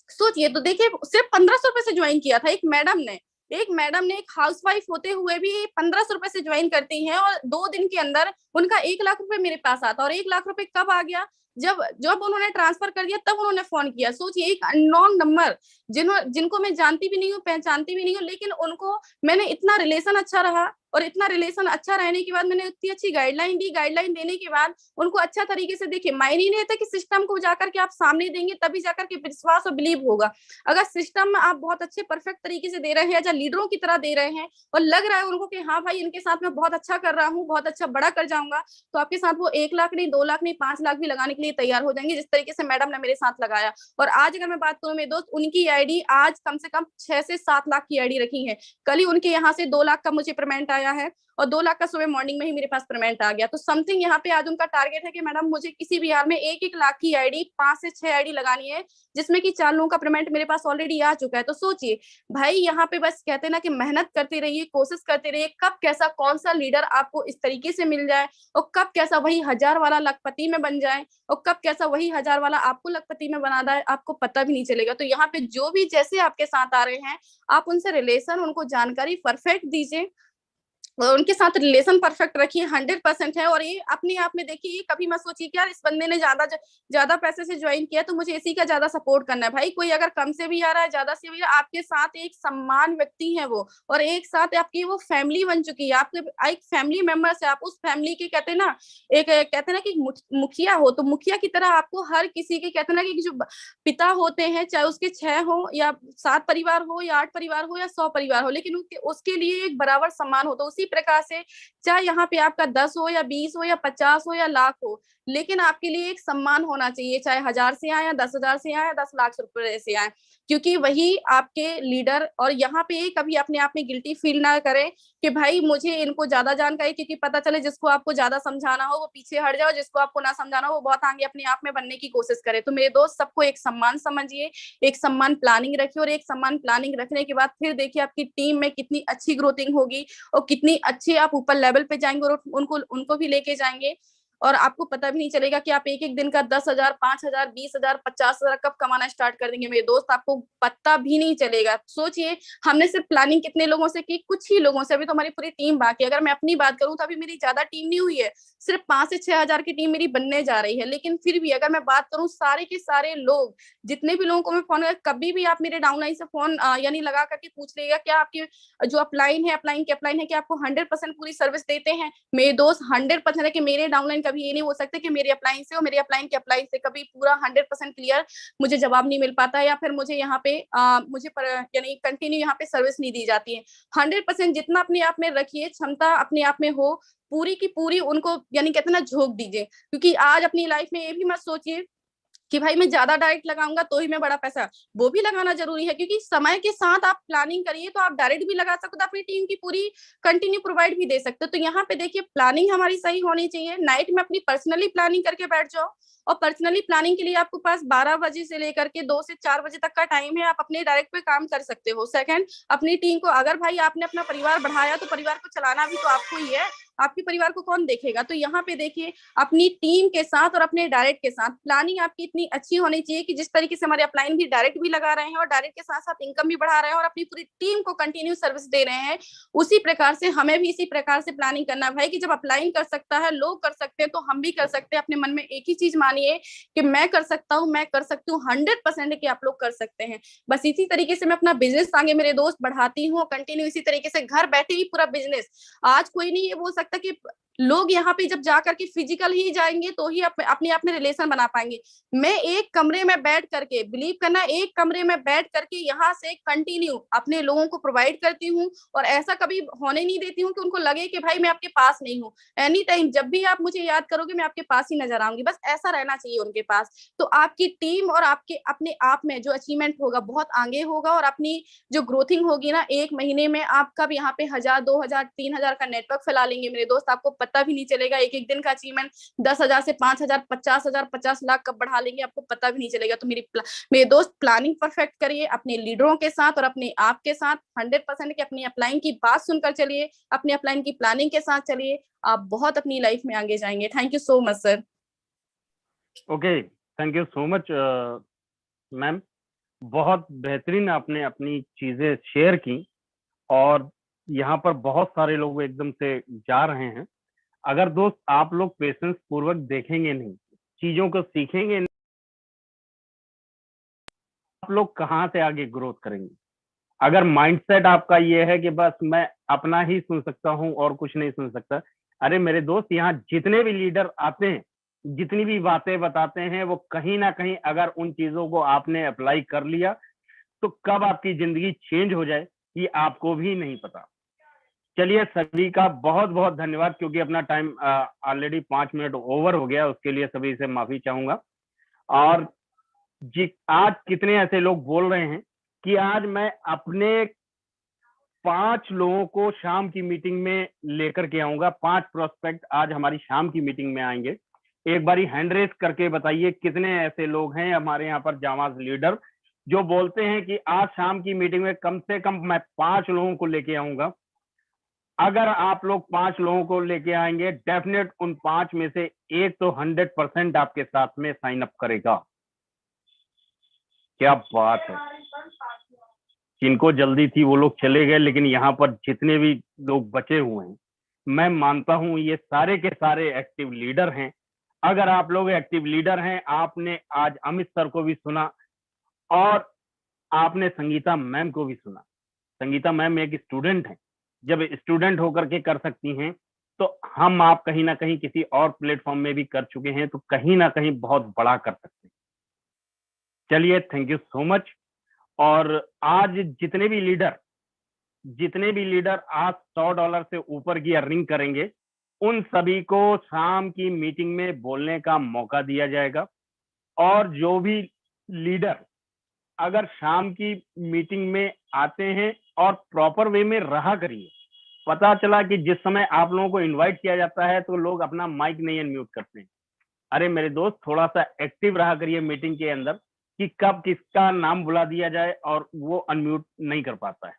सोचिए तो देखिए, सिर्फ 1500 रुपए से ज्वाइन किया था एक मैडम ने एक हाउसवाइफ होते हुए भी 1500 रुपए से ज्वाइन करती हैं, और 2 दिन के अंदर उनका 1 लाख रुपए मेरे पास आता। और 1 लाख रुपए कब आ गया? जब जब उन्होंने ट्रांसफर कर दिया तब उन्होंने फोन किया। सोचिए, एक अननोन नंबर, जिनको मैं जानती भी नहीं हूँ, पहचानती भी नहीं हूँ, लेकिन उनको मैंने इतना रिलेशन अच्छा रहा, और इतना रिलेशन अच्छा रहने के बाद मैंने इतनी अच्छी गाइडलाइन दी। गाइडलाइन देने के बाद उनको अच्छा तरीके से, देखिए मायने नहीं रहता कि सिस्टम को जाकर के आप सामने देंगे तभी जाकर के विश्वास और बिलीव होगा। अगर सिस्टम में आप बहुत अच्छे परफेक्ट तरीके से दे रहे हैं, या लीडरों की तरह दे रहे हैं, और लग रहा है उनको कि हाँ भाई इनके साथ मैं बहुत अच्छा कर रहा हूँ, बहुत अच्छा बड़ा कर जाऊंगा, तो आपके साथ वो 1 लाख नहीं 2 लाख नहीं 5 लाख भी लगाने के के लिए तैयार हो जाएंगे, जिस तरीके से मैडम ने मेरे साथ लगाया। और आज अगर मैं बात करूं मेरे दोस्त, उनकी आईडी आज कम से कम 6 से 7 लाख की आईडी रखी है। कल ही उनके यहाँ से 2 लाख का मुझे पेमेंट आया है और 2 लाख का सुबह मॉर्निंग में ही मेरे पास पेमेंट आ गया। तो समथिंग यहाँ पे आज उनका टारगेट है कि मैडम मुझे किसी भी हाल में 1-1 लाख की आईडी 5 से 6 आईडी लगानी है, जिसमें कि 4 लोगों का पेमेंट मेरे पास ऑलरेडी आ चुका है। तो सोचिए भाई, यहाँ पे बस कहते हैं ना कि मेहनत करते रहिए, कोशिश करते रहिए, कब कैसा कौन सा लीडर आपको इस तरीके से मिल जाए और कब कैसा वही 1000 वाला लखपति में बन जाए और कब कैसा वही 1000 वाला आपको लखपति में बना दे, आपको पता भी नहीं चलेगा। तो यहाँ पे जो भी जैसे आपके साथ आ रहे हैं, आप उनसे रिलेशन, उनको जानकारी परफेक्ट दीजिए और उनके साथ रिलेशन परफेक्ट रखिए, 100% है। और ये अपने आप में देखिए, ये कभी मत सोचिए कि यार इस बंदे ने ज्यादा पैसे से ज्वाइन किया तो मुझे इसी का ज्यादा सपोर्ट करना है। भाई कोई अगर कम से भी आ रहा है, ज्यादा से भी, आपके साथ एक सम्मान व्यक्ति है वो, और एक साथ आपकी वो फैमिली बन चुकी है, आपके एक फैमिली मेंबर से, आप उस फैमिली के कहते हैं ना, एक कहते हैं ना कि मुखिया हो, तो मुखिया की तरह आपको हर किसी के कहते हैं ना कि जो पिता होते हैं, चाहे उसके 6 हो या 7 परिवार हो या 8 परिवार हो या 100 परिवार हो, लेकिन उसके लिए एक बराबर सम्मान होता है। उसी प्रकार से चाहे यहाँ पे आपका 10 हो या 20 हो या 50 हो या लाख हो, लेकिन आपके लिए एक सम्मान होना चाहिए, चाहे 1000 से आए या 10,000 से आए या 10 लाख रुपए से आए, क्योंकि वही आपके लीडर। और यहाँ पे कभी अपने आप में गिल्टी फील ना करें कि भाई मुझे इनको ज्यादा जानकारी, क्योंकि पता चले जिसको आपको ज्यादा समझाना हो वो पीछे हट जाओ, जिसको आपको ना समझाना हो वो बहुत आगे अपने आप में बनने की कोशिश करे। तो मेरे दोस्त, सबको एक सम्मान समझिए, एक सम्मान प्लानिंग रखिए, और एक सम्मान प्लानिंग रखने के बाद फिर देखिए आपकी टीम में कितनी अच्छी ग्रोथिंग होगी और कितनी अच्छी आप ऊपर लेवल पे जाएंगे और उनको भी लेके जाएंगे। और आपको पता भी नहीं चलेगा कि आप एक एक दिन का 10,000, 5,000, 20,000, 50,000 कब कमाना स्टार्ट कर देंगे मेरे दोस्त, आपको पता भी नहीं चलेगा। सोचिए, हमने सिर्फ प्लानिंग कितने लोगों से की, कुछ ही लोगों से, अभी तो हमारी पूरी टीम बाकी है। अगर मैं अपनी बात करूं तो अभी मेरी ज्यादा टीम नहीं हुई है, सिर्फ 5 से 6,000 की टीम मेरी बनने जा रही है। लेकिन फिर भी अगर मैं बात करूं, सारे के सारे लोग, जितने भी लोगों को मैं फोन, कभी भी आप मेरे डाउनलाइन से फोन यानी लगा करके पूछ लीजिएगा क्या आपकी जो अपलाइन है, अपलाइन है कि आपको 100% पूरी सर्विस देते हैं। मेरे दोस्त 100% है कि मेरे डाउनलाइन कभी ये नहीं हो सकता कि मेरे अपलाइन से और मेरे अपलाइन के अपलाइन से कभी पूरा 100% क्लियर मुझे जवाब नहीं मिल पाता, या फिर मुझे यहाँ पे यानी कंटिन्यू यहाँ पे सर्विस नहीं दी जाती है। 100% जितना अपने आप में रखिए, क्षमता अपने आप में हो, पूरी की पूरी उनको यानी कहते हैं ना झोंक दीजिए। क्योंकि आज अपनी लाइफ में ये भी मत सोचिए कि भाई मैं ज्यादा डायरेक्ट लगाऊंगा तो ही मैं बड़ा पैसा, वो भी लगाना जरूरी है, क्योंकि समय के साथ आप प्लानिंग करिए तो आप डायरेक्ट भी लगा सकते हो, अपनी टीम की पूरी कंटिन्यू प्रोवाइड भी दे सकते हो। तो यहाँ पे देखिए, प्लानिंग हमारी सही होनी चाहिए। नाइट में अपनी पर्सनली प्लानिंग करके बैठ जाओ, और पर्सनली प्लानिंग के लिए आपको पास 12 बजे से लेकर के 2 से 4 बजे तक का टाइम है, आप अपने डायरेक्ट पे काम कर सकते हो। सेकंड, अपनी टीम को, अगर भाई आपने अपना परिवार बढ़ाया तो परिवार को चलाना भी तो आपको ही है, आपके परिवार को कौन देखेगा। तो यहाँ पे देखिए, अपनी टीम के साथ और अपने डायरेक्ट के साथ प्लानिंग आपकी इतनी अच्छी होनी चाहिए कि जिस तरीके से हमारे अपलाइन भी डायरेक्ट भी लगा रहे हैं और डायरेक्ट के साथ साथ इनकम भी बढ़ा रहे हैं और अपनी पूरी टीम को कंटिन्यू सर्विस दे रहे हैं, उसी प्रकार से हमें भी इसी प्रकार से प्लानिंग करना है भाई, कि जब अपलाइन कर सकता है, लोग कर सकते हैं, तो हम भी कर सकते हैं। अपने मन में एक ही चीज मानिए कि मैं कर सकता हूँ, मैं कर सकती हूँ, 100% कि आप लोग कर सकते हैं। बस इसी तरीके से मैं अपना बिजनेस आगे मेरे दोस्त बढ़ाती हूँ, कंटिन्यू इसी तरीके से घर बैठे ही पूरा बिजनेस। आज कोई नहीं ये बोल सकता कि लोग यहाँ पे जब जाकर के फिजिकल ही जाएंगे तो ही अपने आप में रिलेशन बना पाएंगे। मैं एक कमरे में बैठ करके, बिलीव करना, एक कमरे में बैठ करके यहाँ से कंटिन्यू अपने लोगों को प्रोवाइड करती हूँ, और ऐसा कभी होने नहीं देती हूँ कि उनको लगे कि भाई मैं आपके पास नहीं हूँ। एनी टाइम जब भी आप मुझे याद करोगे मैं आपके पास ही नजर आऊंगी, बस ऐसा रहना चाहिए उनके पास। तो आपकी टीम और आपके अपने आप में जो अचीवमेंट होगा बहुत आगे होगा, और अपनी जो ग्रोथिंग होगी ना, 1 महीने में आपका भी यहाँ पे 1,000, 2,000, 3,000 का नेटवर्क फैला लेंगे मेरे दोस्त, आपको पता भी नहीं चलेगा। एक एक दिन का अचीवमेंट 10,000 से 5,000, 50,000, 50 लाख कब बढ़ा लेंगे आपको पता भी नहीं चलेगा। तो मेरे दोस्त, प्लानिंग परफेक्ट करिए अपने लीडरों के साथ और अपने आप के साथ, 100% कि अपनी अपलाइन की बात सुनकर चलिए, अपने अपलाइन की प्लानिंग के साथ चलिए, आप बहुत अपनी लाइफ में आगे जाएंगे। Thank you so much sir. Okay, thank you so much ma'am, बहुत बेहतरीन आपने अपनी चीजें शेयर की, और यहाँ पर बहुत सारे लोग एकदम से जा रहे हैं। अगर दोस्त आप लोग पेशेंस पूर्वक देखेंगे नहीं, चीजों को सीखेंगे नहीं, आप लोग कहाँ से आगे ग्रोथ करेंगे। अगर माइंडसेट आपका ये है कि बस मैं अपना ही सुन सकता हूँ और कुछ नहीं सुन सकता, अरे मेरे दोस्त, यहाँ जितने भी लीडर आते हैं, जितनी भी बातें बताते हैं, वो कहीं ना कहीं अगर उन चीजों को आपने अप्लाई कर लिया तो कब आपकी जिंदगी चेंज हो जाए ये आपको भी नहीं पता। चलिए सभी का बहुत बहुत धन्यवाद, क्योंकि अपना टाइम ऑलरेडी 5 मिनट ओवर हो गया, उसके लिए सभी से माफी चाहूंगा। और जी, आज कितने ऐसे लोग बोल रहे हैं कि आज मैं अपने 5 लोगों को शाम की मीटिंग में लेकर के आऊंगा, 5 प्रोस्पेक्ट आज हमारी शाम की मीटिंग में आएंगे। एक बारी हैंड रेस करके बताइए कितने ऐसे लोग हैं हमारे यहाँ पर जावाज लीडर जो बोलते हैं कि आज शाम की मीटिंग में कम से कम मैं 5 लोगों को लेके आऊंगा। अगर आप लोग 5 लोगों को लेके आएंगे, डेफिनेट उन 5 में से एक तो 100% आपके साथ में साइन अप करेगा। क्या बात है। जिनको जल्दी थी वो लोग चले गए, लेकिन यहाँ पर जितने भी लोग बचे हुए हैं, मैं मानता हूं ये सारे के सारे एक्टिव लीडर हैं। अगर आप लोग एक्टिव लीडर हैं, आपने आज अमित सर को भी सुना और आपने संगीता मैम को भी सुना। संगीता मैम एक स्टूडेंट है, जब स्टूडेंट होकर के कर सकती हैं तो हम आप कहीं ना कहीं किसी और प्लेटफॉर्म में भी कर चुके हैं, तो कहीं ना कहीं बहुत बड़ा कर सकते हैं। चलिए, थैंक यू सो मच। और आज जितने भी लीडर आज $100 से ऊपर की अर्निंग करेंगे, उन सभी को शाम की मीटिंग में बोलने का मौका दिया जाएगा। और जो भी लीडर अगर शाम की मीटिंग में आते हैं और प्रॉपर वे में रहा करिए। पता चला कि जिस समय आप लोगों को इनवाइट किया जाता है तो लोग अपना माइक नहीं अनम्यूट करते हैं। अरे मेरे दोस्त, थोड़ा सा एक्टिव रहा करिए मीटिंग के अंदर कि कब किसका नाम बुला दिया जाए और वो अनम्यूट नहीं कर पाता है।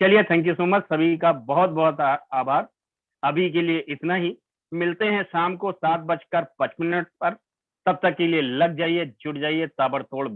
चलिए, थैंक यू सो मच, सभी का बहुत बहुत आभार। अभी के लिए इतना ही, मिलते हैं शाम को 7:05 पर। तब तक के लिए लग जाइए, जुड़ जाइए, ताबड़तोड़